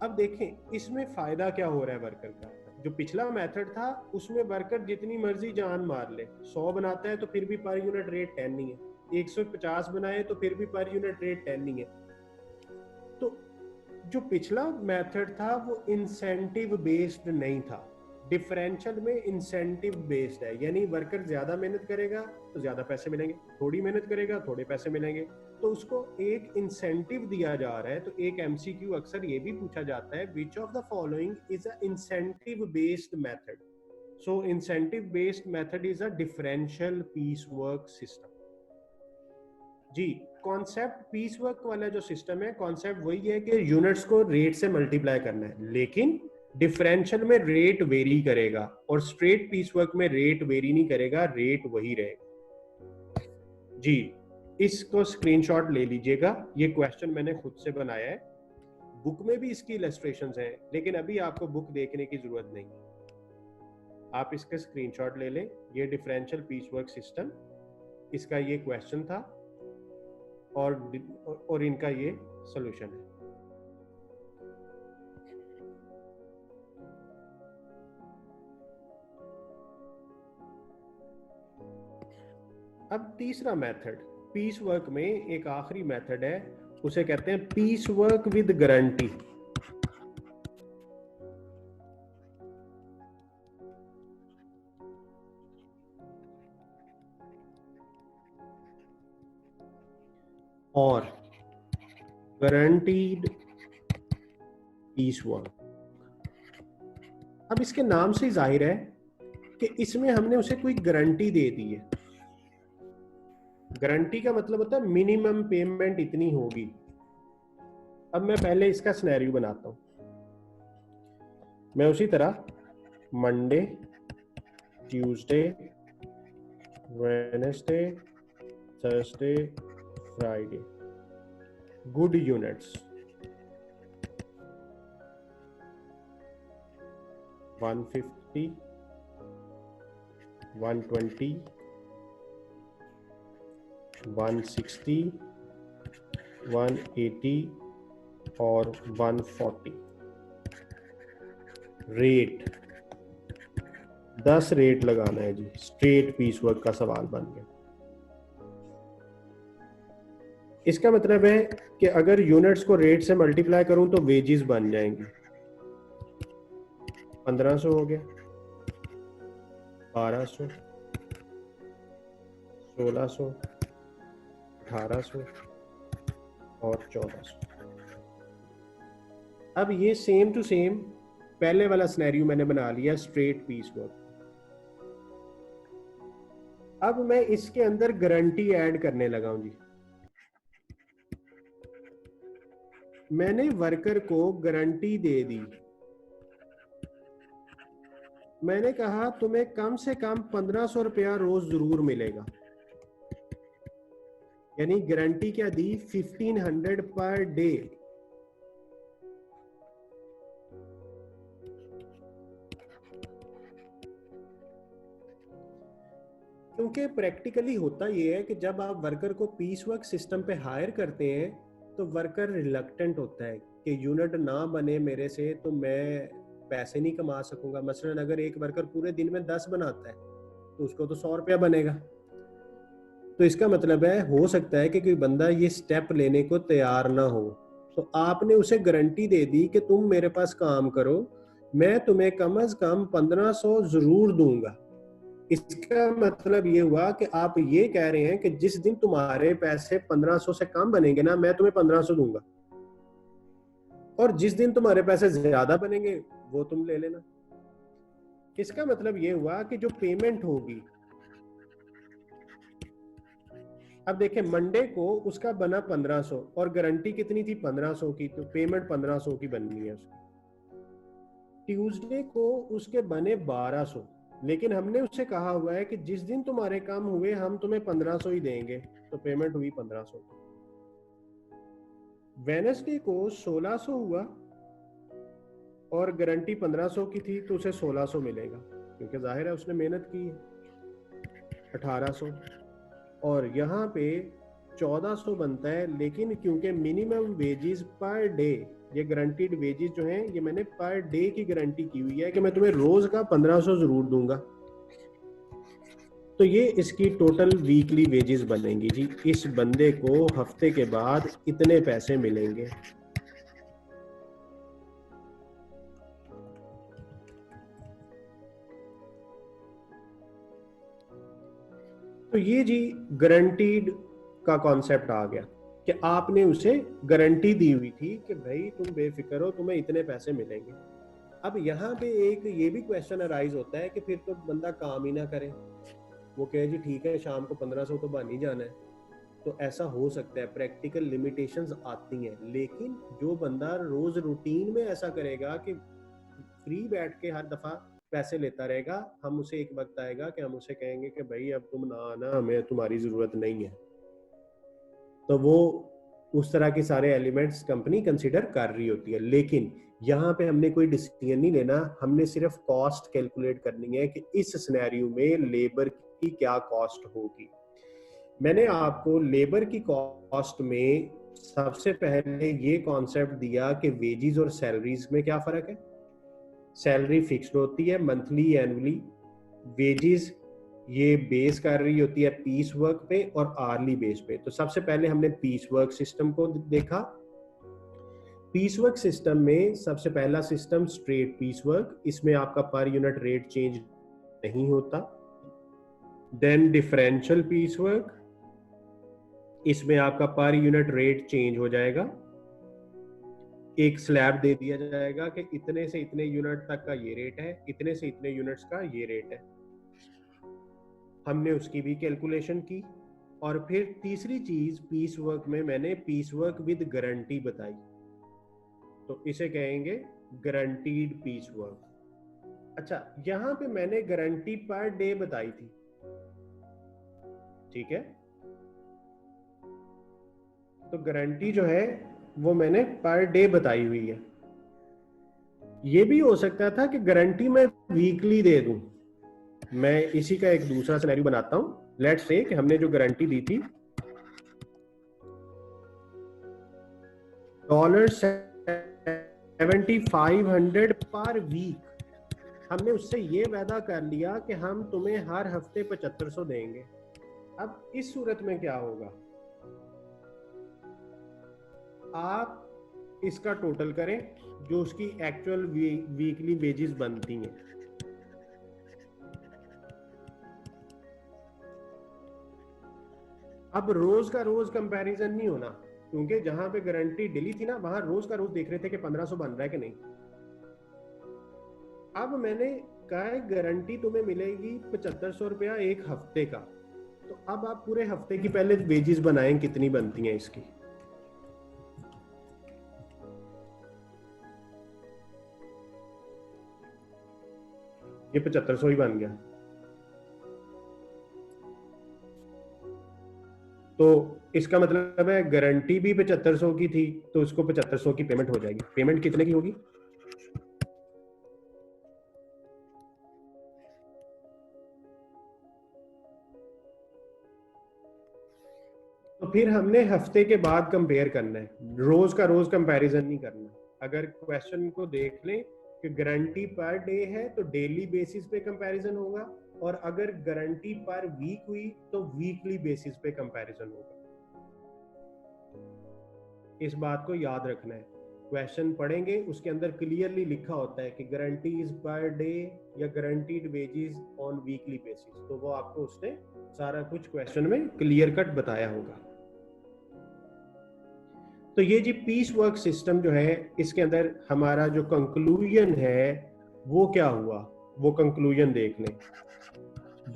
[SPEAKER 1] अब देखें इसमें फायदा क्या हो रहा है वर्कर का। जो पिछला मेथड था उसमें वर्कर जितनी मर्जी जान मार ले, 100 बनाता है तो फिर भी पर यूनिट रेट 10 नहीं है, 150 बनाए तो फिर भी पर यूनिट रेट 10 नहीं है। तो जो पिछला मेथड था वो इंसेंटिव बेस्ड नहीं था, डिफरेंशियल में इंसेंटिव बेस्ड है। यानी वर्कर ज्यादा मेहनत करेगा तो ज्यादा पैसे मिलेंगे, थोड़ी मेहनत करेगा थोड़े पैसे मिलेंगे। तो उसको एक इंसेंटिव दिया जा रहा है। तो एक एमसीक्यू अक्सर ये भी पूछा जाता है, which of the following is a incentive based method. So incentive based method is a differential piece work system. जी, कॉन्सेप्ट पीस वर्क वाला जो सिस्टम है, कॉन्सेप्ट वही है कि यूनिट्स को रेट से मल्टीप्लाई करना है, लेकिन डिफरेंशियल में रेट वेरी करेगा और स्ट्रेट पीस वर्क में रेट वेरी नहीं करेगा, रेट वही रहेगा। जी, इसको स्क्रीनशॉट ले लीजिएगा। ये क्वेश्चन मैंने खुद से बनाया है, बुक में भी इसकी इलस्ट्रेशंस हैं, लेकिन अभी आपको बुक देखने की जरूरत नहीं। आप इसका स्क्रीनशॉट ले लें। ये डिफरेंशियल पीस वर्क सिस्टम, इसका ये क्वेश्चन था और इनका ये सॉल्यूशन है। अब तीसरा मेथड पीस वर्क में, एक आखिरी मेथड है, उसे कहते हैं पीस वर्क विद गारंटी। और गारंटीड पीस वर्क। अब इसके नाम से जाहिर है कि इसमें हमने उसे कोई गारंटी दे दी है। गारंटी का मतलब होता है मिनिमम पेमेंट इतनी होगी। अब मैं पहले इसका सिनेरियो बनाता हूं। मैं उसी तरह Monday, Tuesday, Wednesday, Thursday, Friday, good units 150, 120, 160, 180 और 140 रेट, 10 रेट लगाना है जी। स्ट्रेट पीस वर्क का सवाल बन गया। इसका मतलब है कि अगर यूनिट्स को रेट से मल्टीप्लाई करूं तो वेजेस बन जाएंगे। 1500 हो गया, 1200, 1600, 1800 और 1400। अब ये सेम टू सेम पहले वाला सिनेरियो मैंने बना लिया, स्ट्रेट पीस वर्क। अब मैं इसके अंदर गारंटी ऐड करने लगा हूं जी। मैंने वर्कर को गारंटी दे दी। मैंने कहा तुम्हें कम से कम 1500 रुपया रोज जरूर मिलेगा। यानी गारंटी क्या दी, 1500 पर डे। क्योंकि प्रैक्टिकली होता यह है कि जब आप वर्कर को पीस वर्क सिस्टम पे हायर करते हैं तो वर्कर रिलक्टेंट होता है कि यूनिट ना बने मेरे से तो मैं पैसे नहीं कमा सकूंगा। मसलन अगर एक वर्कर पूरे दिन में 10 बनाता है तो उसको तो 100 रुपया बनेगा। तो इसका मतलब है, हो सकता है कि कोई बंदा ये स्टेप लेने को तैयार ना हो, तो आपने उसे गारंटी दे दी कि तुम मेरे पास काम करो, मैं तुम्हें कम से कम 1500 जरूर दूंगा। इसका मतलब ये हुआ कि आप ये कह रहे हैं कि जिस दिन तुम्हारे पैसे 1500 से कम बनेंगे ना, मैं तुम्हें 1500 दूंगा। और जिस दिन तुम्हारे पैसे ज्यादा बनेंगे वो तुम ले लेना। इसका मतलब ये हुआ कि जो पेमेंट होगी, अब देखें मंडे को उसका बना 1500 और गारंटी कितनी थी 1500 की, तो पेमेंट 1500 की बननी है उसकी। ट्यूसडे को उसके बने 1200, लेकिन हमने उससे कहा हुआ है कि जिस दिन तुम्हारे काम हुए हम तुम्हें 1500 ही देंगे, तो पेमेंट हुई 1500। वेडनेसडे को 1600 हुआ और गारंटी 1500 की थी, तो उसे 1600 मिलेगा, क्योंकि जाहिर है उसने मेहनत की है। 1800 और यहाँ पे 1400 बनता है, लेकिन क्योंकि मिनिमम वेजेस पर डे, ये गारंटीड वेजेस जो हैं ये मैंने पर डे की गारंटी की हुई है कि मैं तुम्हें रोज का 1500 जरूर दूंगा, तो ये इसकी टोटल वीकली वेजेस बनेंगी जी। इस बंदे को हफ्ते के बाद इतने पैसे मिलेंगे। तो ये जी गारंटीड का कॉन्सेप्ट आ गया कि आपने उसे गारंटी दी हुई थी कि भाई तुम बेफिक्र हो, तुम्हें इतने पैसे मिलेंगे। अब यहाँ पे एक ये भी क्वेश्चन अराइज होता है कि फिर तो बंदा काम ही ना करे, वो कहे जी ठीक है शाम को 1500 तो बन ही जाना है। तो ऐसा हो सकता है, प्रैक्टिकल लिमिटेशंस आती हैं, लेकिन जो बंदा रोज रूटीन में ऐसा करेगा कि फ्री बैठ के हर दफा पैसे लेता रहेगा, हम उसे एक वक्त आएगा कि हम उसे कहेंगे कि भाई अब तुम ना आना, हमें तुम्हारी जरूरत नहीं है। तो वो उस तरह के सारे एलिमेंट्स कंपनी कंसीडर कर रही होती है। लेकिन यहाँ पे हमने कोई डिसीजन नहीं लेना, हमने सिर्फ कॉस्ट कैलकुलेट करनी है कि इस सिनेरियो में लेबर की क्या कॉस्ट होगी। मैंने आपको लेबर की कॉस्ट में सबसे पहले ये कॉन्सेप्ट दिया कि वेजेस और सैलरीज में क्या फर्क है। सैलरी फिक्स्ड होती है मंथली एनुअली, वेजेस ये बेस कर रही होती है पीस वर्क पे और आर्ली बेस पे। तो सबसे पहले हमने पीस वर्क सिस्टम को देखा। पीस वर्क सिस्टम में सबसे पहला सिस्टम स्ट्रेट पीस वर्क, इसमें आपका पर यूनिट रेट चेंज नहीं होता। देन डिफरेंशियल पीस वर्क, इसमें आपका पर यूनिट रेट चेंज हो जाएगा, एक स्लैब दे दिया जाएगा कि इतने से इतने यूनिट तक का ये रेट है, इतने से इतने यूनिट्स का ये रेट है। हमने उसकी भी कैलकुलेशन की। और फिर तीसरी चीज पीस वर्क में मैंने पीस वर्क विद गारंटी बताई, तो इसे कहेंगे गारंटीड पीस वर्क। अच्छा, यहां पे मैंने गारंटी पर डे बताई थी, ठीक है। तो गारंटी जो है वो मैंने पर डे बताई हुई है। ये भी हो सकता था कि गारंटी मैं वीकली दे दूं। मैं इसी का एक दूसरा सिनेरियो बनाता हूं। लेट्स से कि हमने जो गारंटी दी थी $7,500 पर वीक, हमने उससे ये वादा कर लिया कि हम तुम्हें हर हफ्ते 7500 देंगे। अब इस सूरत में क्या होगा, आप इसका टोटल करें जो उसकी एक्चुअल वीकली वेजेस बनती हैं। अब रोज का रोज कंपैरिजन नहीं होना, क्योंकि जहां पे गारंटी डिली थी ना, वहां रोज का रोज देख रहे थे कि 1500 बन रहा है कि नहीं। अब मैंने कहा है गारंटी तुम्हें मिलेगी 7500 रुपया एक हफ्ते का, तो अब आप पूरे हफ्ते की पहले वेजेस बनाएं कितनी बनती हैं इसकी। ये 7500 ही बन गया। तो इसका मतलब है गारंटी भी 7500 की थी, तो उसको 7500 की पेमेंट हो जाएगी। पेमेंट कितने की होगी, तो फिर हमने हफ्ते के बाद कंपेयर करना है, रोज का रोज कंपैरिजन नहीं करना। अगर क्वेश्चन को देख लें कि गारंटी पर डे है तो डेली बेसिस पे कंपैरिजन होगा, और अगर गारंटी पर वीक हुई तो वीकली बेसिस पे कंपैरिजन होगा। इस बात को याद रखना है। क्वेश्चन पढ़ेंगे उसके अंदर क्लियरली लिखा होता है कि गारंटी इज पर डे या guaranteed wages on weekly basis, तो वो आपको उसने सारा कुछ क्वेश्चन में क्लियर कट बताया होगा। तो ये जी पीस वर्क सिस्टम जो है, इसके अंदर हमारा जो कंक्लूजन है वो क्या हुआ, वो कंक्लूजन देख लें।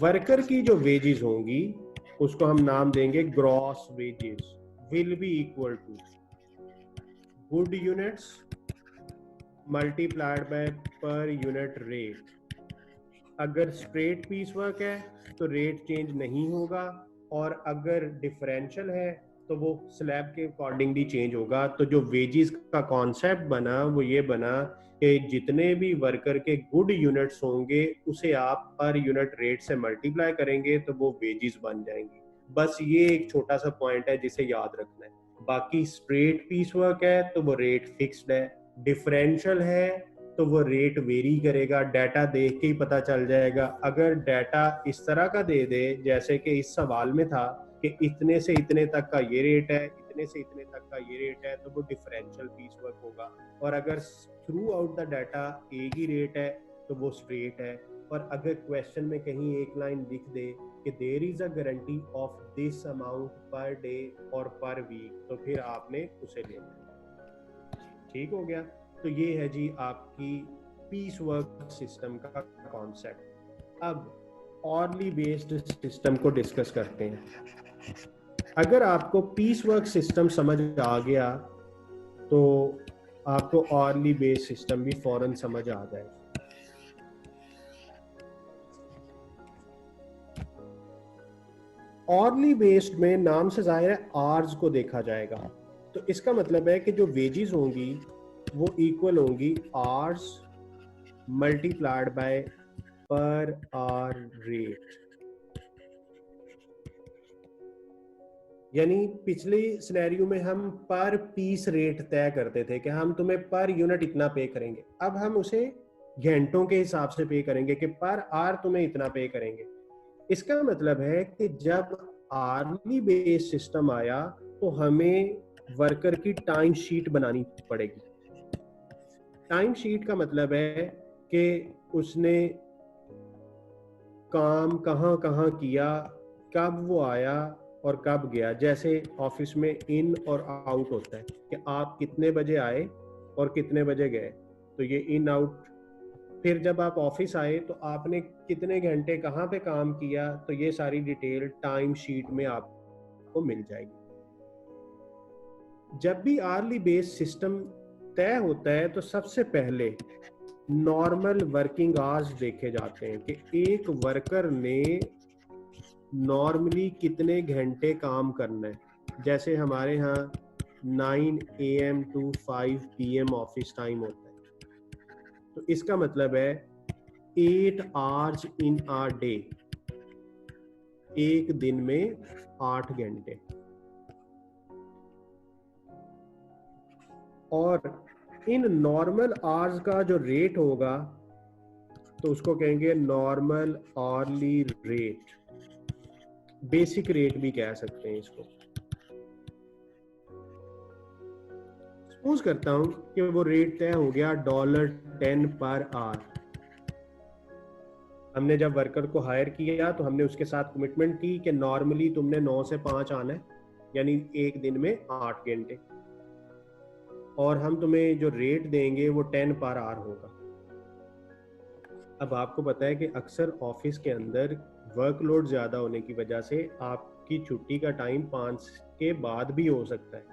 [SPEAKER 1] वर्कर की जो वेजेस होंगी उसको हम नाम देंगे gross wages, will be equal to good units multiplied by per unit rate. अगर स्ट्रेट पीस वर्क है तो रेट चेंज नहीं होगा, और अगर डिफरेंशियल है तो वो स्लैब के अकॉर्डिंगली चेंज होगा। तो जो वेजेस का कॉन्सेप्ट बना वो ये बना कि जितने भी वर्कर के गुड यूनिट्स होंगे उसे आप पर यूनिट रेट से मल्टीप्लाई करेंगे तो वो वेजेस बन जाएंगी। बस ये एक छोटा सा पॉइंट है जिसे याद रखना है। बाकी स्ट्रेट पीस वर्क है तो वो रेट फिक्स्ड है, डिफरेंशियल है तो वो रेट वेरी करेगा, डाटा देख के ही पता चल जाएगा। अगर डाटा इस तरह का दे दे जैसे कि इस सवाल में था कि इतने से इतने तक का ये रेट है, इतने से इतने तक का ये रेट है, तो वो डिफरेंशियल पीस वर्क होगा। और अगर थ्रू आउट द डाटा एक ही रेट है तो वो स्ट्रेट है। और अगर क्वेश्चन में कहीं एक लाइन लिख दे कि there is a guarantee of this amount per day और पर वीक, तो फिर आपने उसे लेना। ठीक हो गया। तो ये है जी आपकी पीस वर्क सिस्टम का कॉन्सेप्ट। अब ऑरली बेस्ड सिस्टम को डिस्कस करते हैं। अगर आपको पीस वर्क सिस्टम समझ आ गया तो आपको ऑरली बेस्ड सिस्टम भी फौरन समझ आ जाएगा। ऑरली बेस्ड में नाम से जाहिर है आर्स को देखा जाएगा। तो इसका मतलब है कि जो वेजेस होंगी वो इक्वल होंगी आर्स मल्टीप्लाइड बाय पर आर रेट। यानी पिछले सिनेरियो में हम पर पीस रेट तय करते थे कि हम तुम्हें पर यूनिट इतना पे करेंगे, अब हम उसे घंटों के हिसाब से पे करेंगे कि पर आर तुम्हें इतना पे करेंगे। इसका मतलब है कि जब आर्ली बेस्ड सिस्टम आया तो हमें वर्कर की टाइम शीट बनानी पड़ेगी। टाइम शीट का मतलब है कि उसने काम कहाँ कहाँ किया, कब वो आया और कब गया। जैसे ऑफिस में इन और आउट होता है कि आप कितने बजे आए और कितने बजे गए, तो ये इन आउट। फिर जब आप ऑफिस आए तो आपने कितने घंटे कहाँ पे काम किया, तो ये सारी डिटेल टाइम शीट में आपको मिल जाएगी। जब भी आर्ली बेस्ड सिस्टम तय होता है तो सबसे पहले नॉर्मल वर्किंग आवर्स देखे जाते हैं कि एक वर्कर ने नॉर्मली कितने घंटे काम करना है। जैसे हमारे यहाँ 9 AM to 5 PM office time होता है, तो इसका मतलब है 8 आवर्स इन आ डे, एक दिन में 8 घंटे। और इन नॉर्मल आवर्स का जो रेट होगा तो उसको कहेंगे normal hourly rate, basic rate भी कह सकते हैं इसको। सपोज करता हूं कि वो रेट तय हो गया $10 पर आवर। हमने जब वर्कर को हायर किया तो हमने उसके साथ कमिटमेंट की कि नॉर्मली तुमने 9 से 5 आना है, यानी एक दिन में 8 घंटे, और हम तुम्हें जो रेट देंगे वो 10 पर आवर होगा। अब आपको पता है कि अक्सर ऑफिस के अंदर वर्कलोड ज़्यादा होने की वजह से आपकी छुट्टी का टाइम 5 के बाद भी हो सकता है।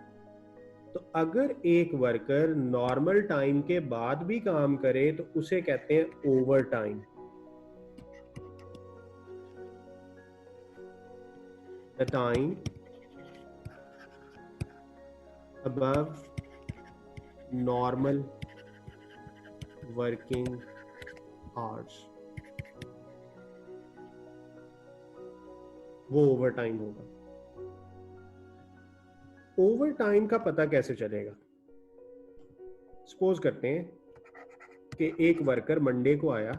[SPEAKER 1] तो अगर एक वर्कर नॉर्मल टाइम के बाद भी काम करे तो उसे कहते हैं over time. The time above normal working hours, वो ओवर टाइम होगा। ओवर टाइम का पता कैसे चलेगा? सपोज करते हैं कि एक वर्कर मंडे को आया,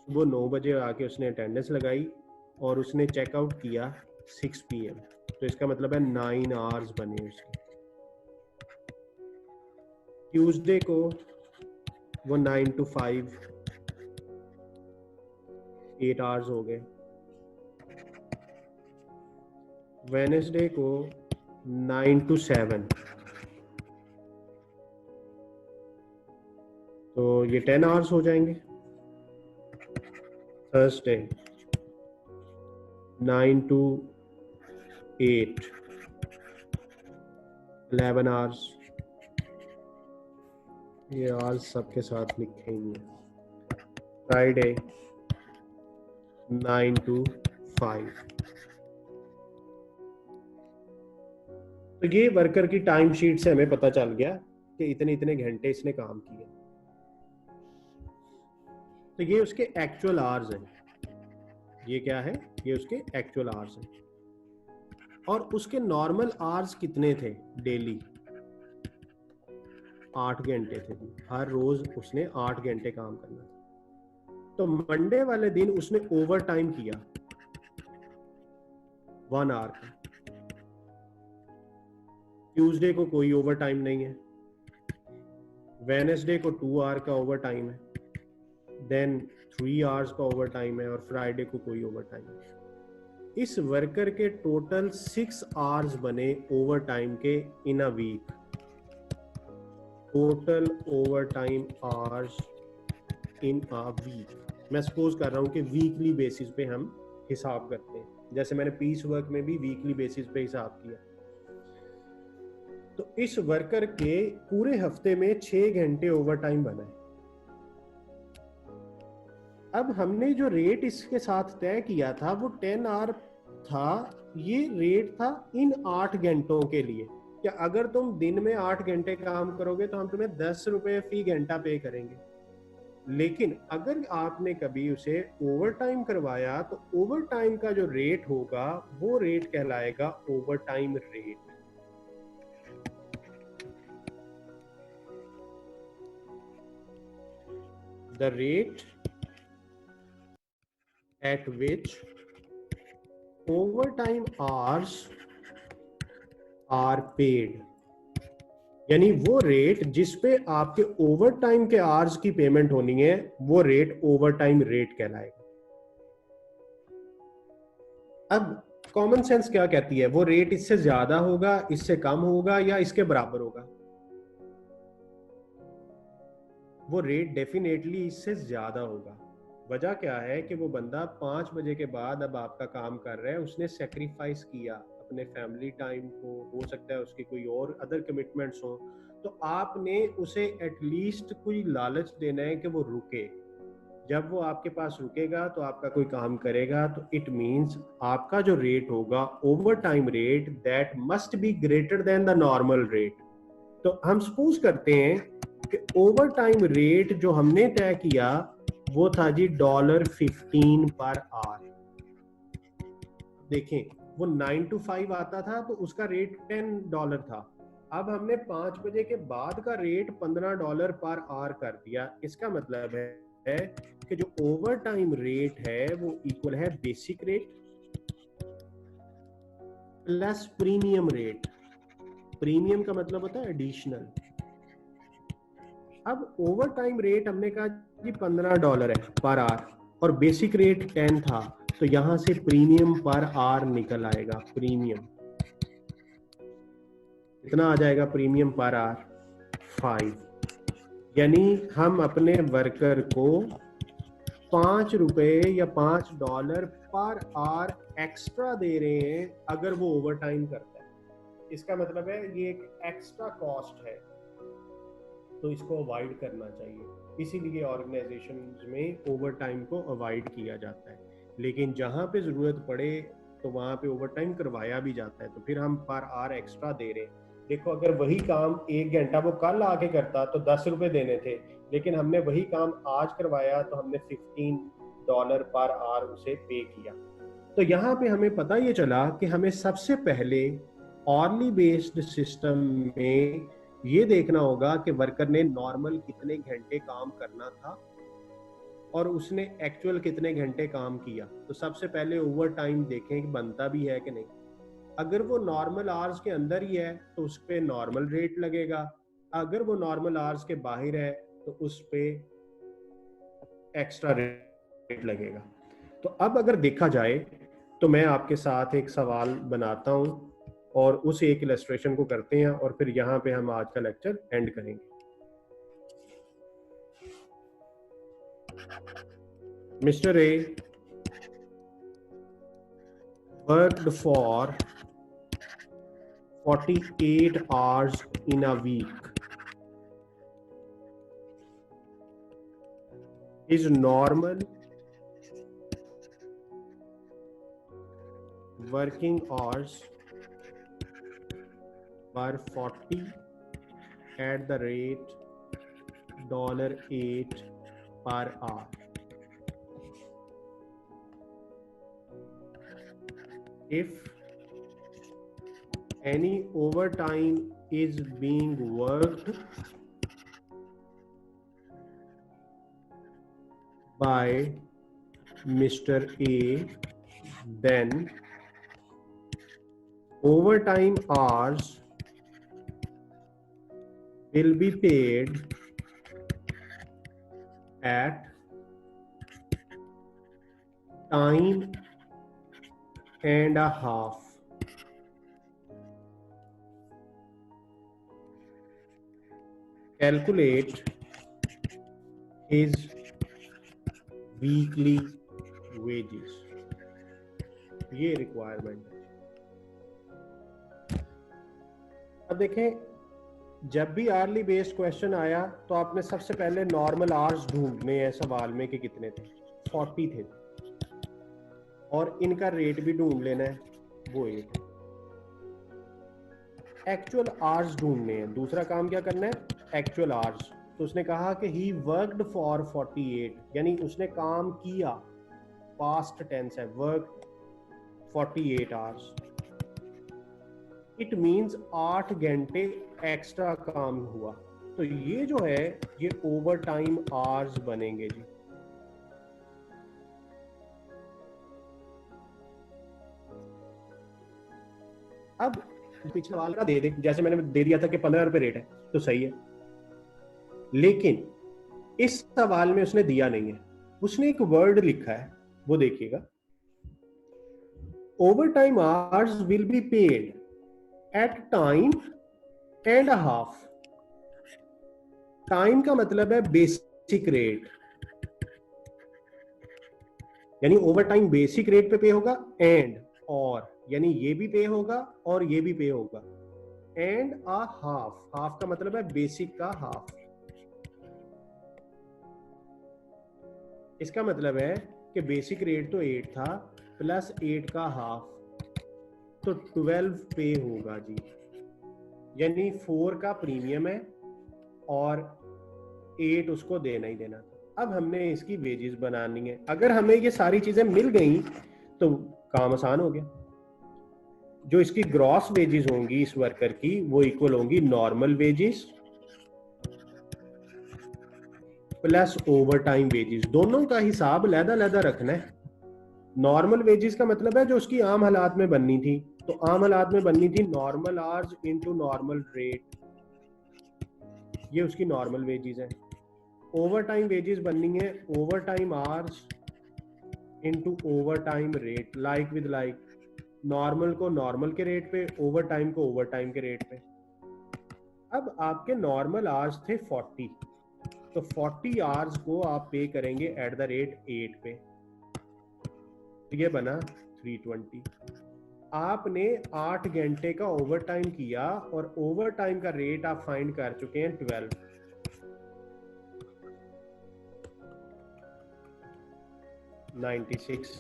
[SPEAKER 1] सुबह 9 बजे आके उसने अटेंडेंस लगाई और उसने चेकआउट किया 6 PM, तो इसका मतलब है 9 आवर्स बने उसके। ट्यूसडे को वो 9 to 5 8 आवर्स हो गए। वेडनेसडे को 9 to 7 ये 10 आवर्स हो जाएंगे। थर्सडे 9 to 8 11 आवर्स, ये आज सबके साथ लिखेंगे। Friday 9 to 5। तो ये वर्कर की टाइम शीट से हमें पता चल गया कि इतने इतने घंटे इसने काम किए। तो ये उसके एक्चुअल आवर्स हैं। ये क्या है? ये उसके एक्चुअल आवर्स हैं। और उसके नॉर्मल आवर्स कितने थे डेली? 8 घंटे थे। हर रोज उसने 8 घंटे काम करना था। तो मंडे वाले दिन उसने ओवर टाइम किया 1 आवर का। ट्यूसडे को कोई ओवर टाइम नहीं है। वेडनेसडे को 2 आवर का ओवर टाइम है। देन 3 आवर्स का ओवर टाइम है। और फ्राइडे को कोई ओवर टाइम नहीं है। इस वर्कर के टोटल 6 आवर्स बने ओवर टाइम के in a week. Total overtime hours in a week. मैं सपोज कर रहा हूं कि वीकली बेसिस पे हम हिसाब करते हैं, जैसे मैंने पीस वर्क में भी वीकली बेसिस पे हिसाब किया। तो इस वर्कर के पूरे हफ्ते में 6 घंटे ओवर टाइम बना है। अब हमने जो रेट इसके साथ तय किया था वो 10 आवर था। ये रेट था इन 8 घंटों के लिए। क्या अगर तुम दिन में 8 घंटे काम करोगे तो हम तुम्हें 10 रुपए फी घंटा पे करेंगे। लेकिन अगर आपने कभी उसे ओवर टाइम करवाया तो ओवर टाइम का जो रेट होगा वो रेट कहलाएगा over time rate. The rate at which overtime hours are paid, यानी वो रेट जिस पे आपके ओवर टाइम के आवर्स की पेमेंट होनी है वो रेट ओवर टाइम रेट कहलाएगा। अब कॉमन सेंस क्या कहती है? वो रेट इससे ज्यादा होगा, इससे कम होगा या इसके बराबर होगा? वो रेट डेफिनेटली इससे ज्यादा होगा। वजह क्या है कि वो बंदा 5 बजे के बाद अब आपका काम कर रहा है। उसने सेक्रीफाइस किया अपने फैमिली टाइम को, हो सकता है उसकी कोई और अदर कमिटमेंट्स हो, तो आपने उसे एटलीस्ट कोई लालच देना है कि वो रुके। जब वो आपके पास रुकेगा तो आपका कोई काम करेगा, तो इट मींस आपका जो रेट होगा over time rate, that must be greater than the normal rate. तो हम सपोज करते हैं कि ओवर टाइम रेट जो हमने तय किया वो था जी $15 पर आवर। देखें वो 9 to 5 आता था तो उसका रेट $10 था। अब हमने 5 बजे के बाद का रेट $15 पर आवर कर दिया। इसका मतलब है कि जो ओवर टाइम रेट है वो इक्वल है basic rate plus premium rate. Premium का मतलब होता है एडिशनल। अब ओवर टाइम रेट हमने कहा जी $15 है पर आवर और बेसिक रेट 10 था, तो यहां से प्रीमियम पर आवर निकल आएगा। प्रीमियम कितना आ जाएगा? Premium per hour 5। यानी हम अपने वर्कर को ₹5 या $5 पर आवर एक्स्ट्रा दे रहे हैं अगर वो ओवर टाइम करता है। इसका मतलब है ये एक एक्स्ट्रा कॉस्ट है, तो इसको अवॉइड करना चाहिए। इसीलिए ऑर्गेनाइजेशंस में ओवर टाइम को अवॉइड किया जाता है। लेकिन जहां पे जरूरत पड़े तो वहां पे ओवर टाइम करवाया भी जाता है, तो फिर हम पर आवर एक्स्ट्रा दे रहे हैं। देखो अगर वही काम 1 घंटा वो कल आके करता तो $10 देने थे, लेकिन हमने वही काम आज करवाया तो हमने $15 पर आवर उसे पे किया। तो यहाँ पे हमें पता ये चला कि हमें सबसे पहले ऑर्ली बेस्ड सिस्टम में ये देखना होगा कि वर्कर ने नॉर्मल कितने घंटे काम करना था और उसने एक्चुअल कितने घंटे काम किया। तो सबसे पहले ओवर टाइम देखें कि बनता भी है कि नहीं। अगर वो नॉर्मल आवर्स के अंदर ही है तो उस पे नॉर्मल रेट लगेगा। अगर वो नॉर्मल आवर्स के बाहर है तो उस पे एक्स्ट्रा रेट लगेगा। तो अब अगर देखा जाए तो मैं आपके साथ एक सवाल बनाता हूं और उस एक इलस्ट्रेशन को करते हैं और फिर यहाँ पे हम आज का लेक्चर एंड करेंगे। Mr. A worked for 48 hours in a week. His normal working hours were 40 at the rate $8 per hour. If any overtime is being worked by Mr. A, then overtime hours will be paid at time and a half. Calculate his weekly wages. ये requirement है। अब देखें, जब भी early based question आया तो आपने सबसे पहले नॉर्मल आवर्स ढूंढने हैं सवाल में कि कितने थे, 40 थे, और इनका रेट भी ढूंढ लेना है, वो 8 है। एक्चुअल आवर्स ढूंढने हैं, दूसरा काम क्या करना है, एक्चुअल आवर्स। तो उसने कहा कि ही वर्कड फॉर 48, यानी उसने काम किया, पास्ट टेंस है, वर्क 48 आवर्स। इट मींस 8 घंटे एक्स्ट्रा काम हुआ, तो ये जो है ये ओवर टाइम आवर्स बनेंगे जी। अब पिछले वाला दे दे, जैसे मैंने दे दिया था कि 15 रुपए रेट है, तो सही है, लेकिन इस सवाल में उसने दिया नहीं है, उसने एक वर्ड लिखा है, वो देखिएगा, overtime hours will be paid at time and a half. Time का मतलब है बेसिक रेट, यानी ओवर टाइम बेसिक रेट पे होगा, एंड और यानी ये भी पे होगा और ये भी पे होगा, एंड अ हाफ, हाफ का मतलब है बेसिक का हाफ। इसका मतलब है कि बेसिक रेट तो 8 था, प्लस 8 का हाफ, तो 12 पे होगा जी, यानी 4 का प्रीमियम है और 8 उसको देना ही देना था। अब हमने इसकी वेजेस बनानी है। अगर हमें ये सारी चीजें मिल गई तो काम आसान हो गया। जो इसकी ग्रॉस वेजेस होंगी इस वर्कर की, वो इक्वल होंगी normal wages plus over time wages. दोनों का हिसाब लहदा रखना है। नॉर्मल वेजेस का मतलब है जो उसकी आम हालात में बननी थी, तो आम हालात में बननी थी normal hours into normal rate, ये उसकी नॉर्मल वेजेस है। ओवर टाइम वेजेस बननी है over time hours into over time rate, like with like, normal को नॉर्मल के रेट पे, ओवर टाइम को ओवर टाइम के रेट पे। अब आपके नॉर्मल आवर्स थे 40, तो 40 आवर्स को आप पे करेंगे एट द रेट 8 पे, ये बना 320। आपने 8 घंटे का ओवर टाइम किया और ओवर टाइम का रेट आप फाइंड कर चुके हैं 12, $96।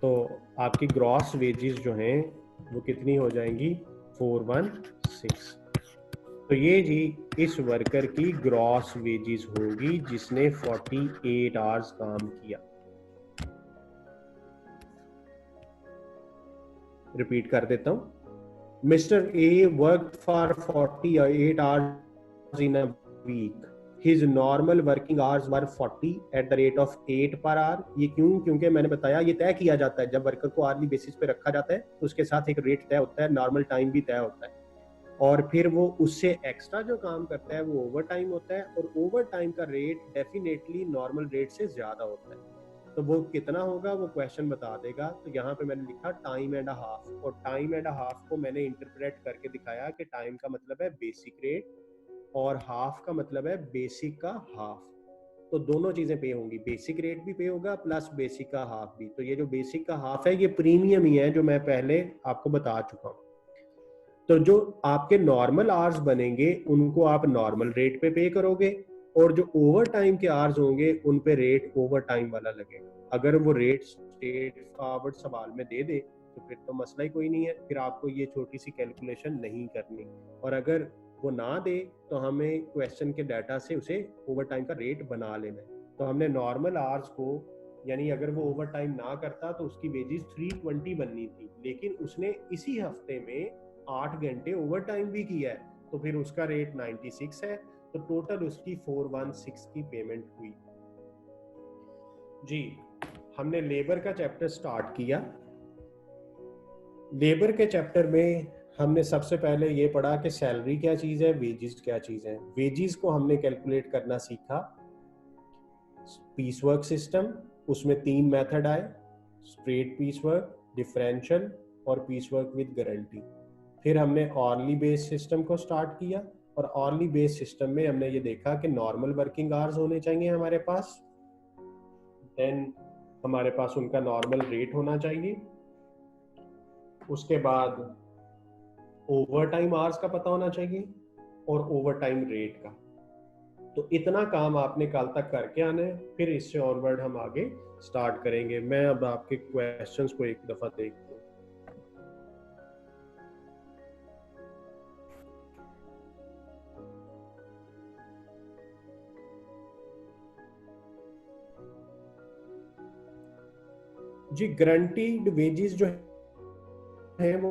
[SPEAKER 1] तो आपकी ग्रॉस वेजेस जो हैं वो कितनी हो जाएंगी, 416। तो ये जी इस वर्कर की ग्रॉस वेजेस होगी जिसने 48 आवर्स काम किया। रिपीट कर देता हूं, mister A work for 48 hours in a week, his normal working hours were 40 at the rate of 8 per our. ये क्यों, क्योंकि मैंने बताया ये तय किया जाता है, जब वर्कर को आर्ली बेसिस पे रखा जाता है तो उसके साथ एक रेट तय होता है, नॉर्मल टाइम भी तय होता है, और फिर वो उससे एक्स्ट्रा जो काम करता है वो ओवर टाइम होता है, और ओवर टाइम का रेट डेफिनेटली नॉर्मल रेट से ज्यादा होता है। तो वो कितना होगा वो क्वेश्चन बता देगा। तो यहाँ पे मैंने लिखा टाइम एंड हाफ, और टाइम एंड हाफ को मैंने इंटरप्रेट करके दिखाया कि टाइम का मतलब है बेसिक रेट और हाफ का मतलब है बेसिक का हाफ। तो दोनों चीजें पे होंगी, बेसिक रेट भी पे होगा प्लस बेसिक का हाफ भी। तो ये जो बेसिक का हाफ है ये प्रीमियम ही है, जो मैं पहले आपको बता चुका हूँ। तो जो आपके नॉर्मल आवर्स बनेंगे उनको आप नॉर्मल रेट पे करोगे, और जो ओवर टाइम के आवर्स होंगे उन पे रेट ओवर टाइम वाला लगेगा। अगर वो रेट स्ट्रेट फॉरवर्ड सवाल में दे दे तो फिर तो मसला ही कोई नहीं है, फिर आपको ये छोटी सी कैलकुलेशन नहीं करनी। और अगर वो ना दे तो हमें क्वेश्चन के डाटा से उसे ओवर टाइम का रेट बना लेना है। तो हमने नॉर्मल आवर्स को, यानी अगर वो ओवर टाइम ना करता तो उसकी वेजेस 320 बननी थी, लेकिन उसने इसी हफ्ते में 8 घंटे ओवर टाइम भी किया है, तो फिर उसका रेट 96 है। तो टोटल उसकी 416 की पेमेंट हुई। जी, हमने लेबर का चैप्टर स्टार्ट किया। लेबर के चैप्टर में हमने सबसे पहले ये पढ़ा कि सैलरी क्या चीज़ है, वेजेस क्या चीज़ है। वेजेस को हमने कैलकुलेट करना सीखा, पीस वर्क सिस्टम, उसमें 3 मेथड आए, स्ट्रेट पीस वर्क, डिफरेंशियल और पीस वर्क विद गारंटी। फिर हमने ऑर्ली बेस सिस्टम को स्टार्ट किया, और ऑर्ली बेस सिस्टम में हमने ये देखा कि नॉर्मल वर्किंग आवर्स होने चाहिए हमारे पास, देन हमारे पास उनका नॉर्मल रेट होना चाहिए, उसके बाद ओवर टाइम आवर्स का पता होना चाहिए और ओवर टाइम रेट का। तो इतना काम आपने कल तक करके आना है, फिर इससे ऑनवर्ड हम आगे स्टार्ट करेंगे। मैं अब आपके क्वेश्चंस को एक दफा देखता हूँ। जी, गारंटीड वेजेस जो है वो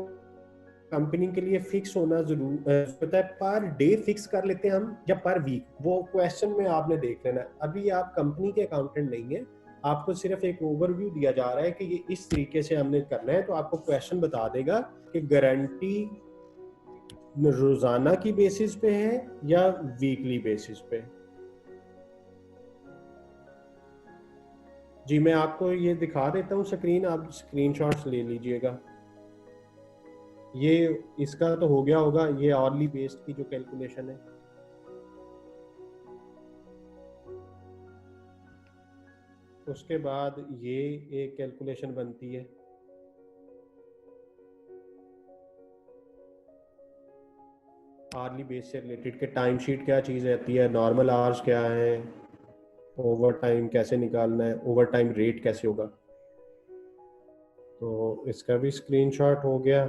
[SPEAKER 1] कंपनी के लिए फिक्स होना जरूर है। पर डे फिक्स कर लेते हैं हम या पर वीक, वो क्वेश्चन में आपने देख लेना है। अभी आप कंपनी के अकाउंटेंट नहीं है, आपको सिर्फ एक ओवरव्यू दिया जा रहा है कि ये इस तरीके से हमने करना है। तो आपको क्वेश्चन बता देगा कि गारंटी रोजाना की बेसिस पे है या वीकली बेसिस पे। जी, मैं आपको ये दिखा देता हूँ स्क्रीन, आप स्क्रीनशॉट्स ले लीजिएगा। ये इसका तो हो गया होगा, ये आवरली बेस्ड की जो कैलकुलेशन है। उसके बाद ये एक कैलकुलेशन बनती है, आवरली बेस से रिलेटेड के टाइम शीट क्या चीज़ रहती है, नॉर्मल आवर्स क्या है, ओवर टाइम कैसे निकालना है, ओवर टाइम रेट कैसे होगा। तो इसका भी स्क्रीनशॉट हो गया।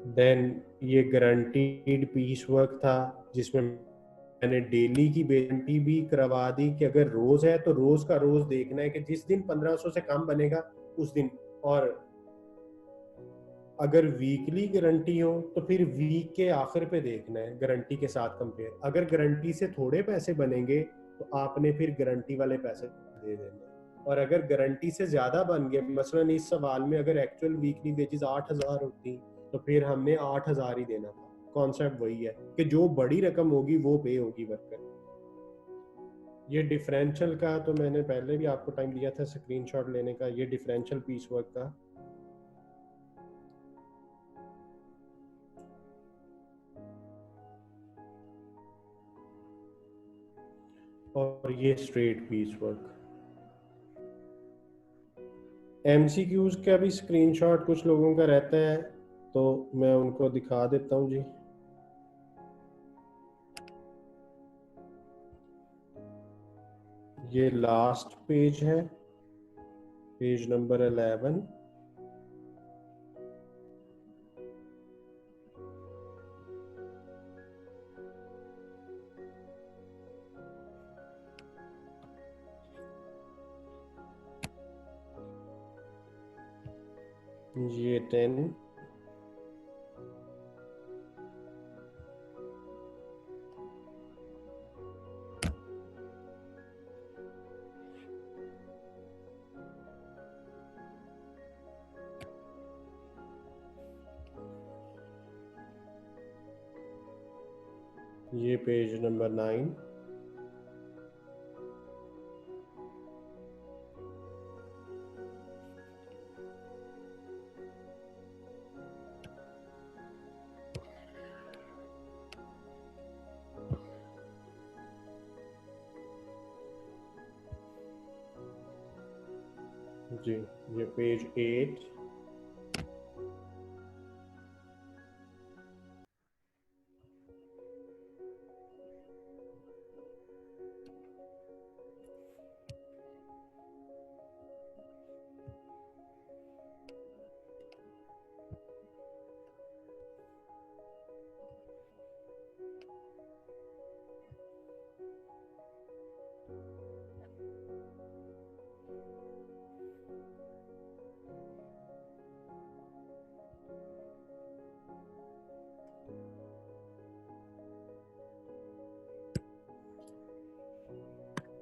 [SPEAKER 1] देन ये गारंटीड पीस वर्क था, जिसमें मैंने डेली की गारंटी भी करवा दी कि अगर रोज है तो रोज का रोज देखना है कि जिस दिन 1500 से कम बनेगा उस दिन, और अगर वीकली गारंटी हो तो फिर वीक के आखिर पे देखना है गारंटी के साथ कंपेयर। अगर गारंटी से थोड़े पैसे बनेंगे तो आपने फिर गारंटी वाले पैसे दे देने। और अगर गारंटी से ज्यादा बन गए, मसलन इस सवाल में अगर एक्चुअल वीकली वेजेस 8000 होती तो फिर हमने 8000 ही देना था। कॉन्सेप्ट वही है कि जो बड़ी रकम होगी वो पे होगी वर्कर। ये डिफरेंशियल का तो मैंने पहले भी आपको टाइम दिया था स्क्रीनशॉट लेने का, ये डिफरेंशियल पीस वर्क का। और ये स्ट्रेट पीस वर्क। एमसीक्यूज का भी स्क्रीनशॉट कुछ लोगों का रहता है, तो मैं उनको दिखा देता हूँ जी। ये लास्ट पेज है, पेज नंबर 11। ये 10, ये पेज नंबर 9। जी, ये पेज 8।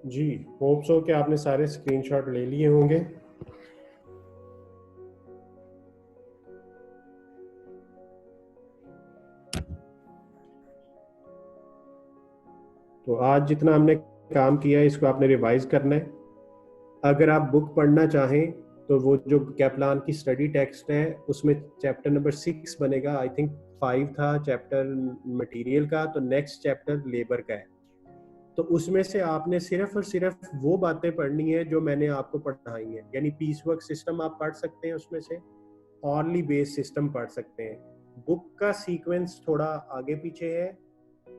[SPEAKER 1] जी, होप सो कि आपने सारे स्क्रीनशॉट ले लिए होंगे। तो आज जितना हमने काम किया है इसको आपने रिवाइज करना है। अगर आप बुक पढ़ना चाहें तो वो जो कैपलान की स्टडी टेक्स्ट है उसमें चैप्टर नंबर 6 बनेगा। आई थिंक 5 था चैप्टर मटेरियल का, तो नेक्स्ट चैप्टर लेबर का है। तो उसमें से आपने सिर्फ और सिर्फ वो बातें पढ़नी है जो मैंने आपको पढ़ाई है। यानी पीस वर्क सिस्टम आप पढ़ सकते हैं, उसमें से ऑरली बेस्ड सिस्टम पढ़ सकते हैं। बुक का सीक्वेंस थोड़ा आगे पीछे है,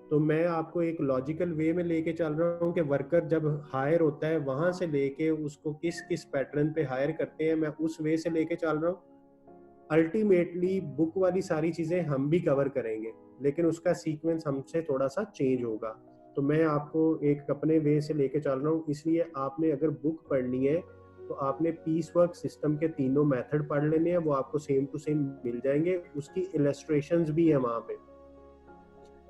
[SPEAKER 1] तो मैं आपको एक लॉजिकल वे में लेके चल रहा हूँ कि वर्कर जब हायर होता है वहां से लेके उसको किस किस पैटर्न पे हायर करते हैं, मैं उस वे से लेके चल रहा हूँ। अल्टीमेटली बुक वाली सारी चीजें हम भी कवर करेंगे, लेकिन उसका सीक्वेंस हमसे थोड़ा सा चेंज होगा। तो मैं आपको एक अपने वे से लेके चल रहा हूँ। इसलिए आपने अगर बुक पढ़नी है तो आपने पीस वर्क सिस्टम के तीनों मेथड पढ़ लेने हैं, वो आपको सेम टू सेम मिल जाएंगे। उसकी इलस्ट्रेशंस भी है वहां पे।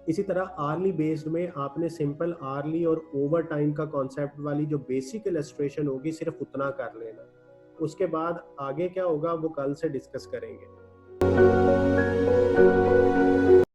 [SPEAKER 1] इसी तरह आर्ली बेस्ड में आपने सिंपल आर्ली और ओवर टाइम का कॉन्सेप्ट वाली जो बेसिक इलस्ट्रेशन होगी सिर्फ उतना कर लेना। उसके बाद आगे क्या होगा वो कल से डिस्कस करेंगे।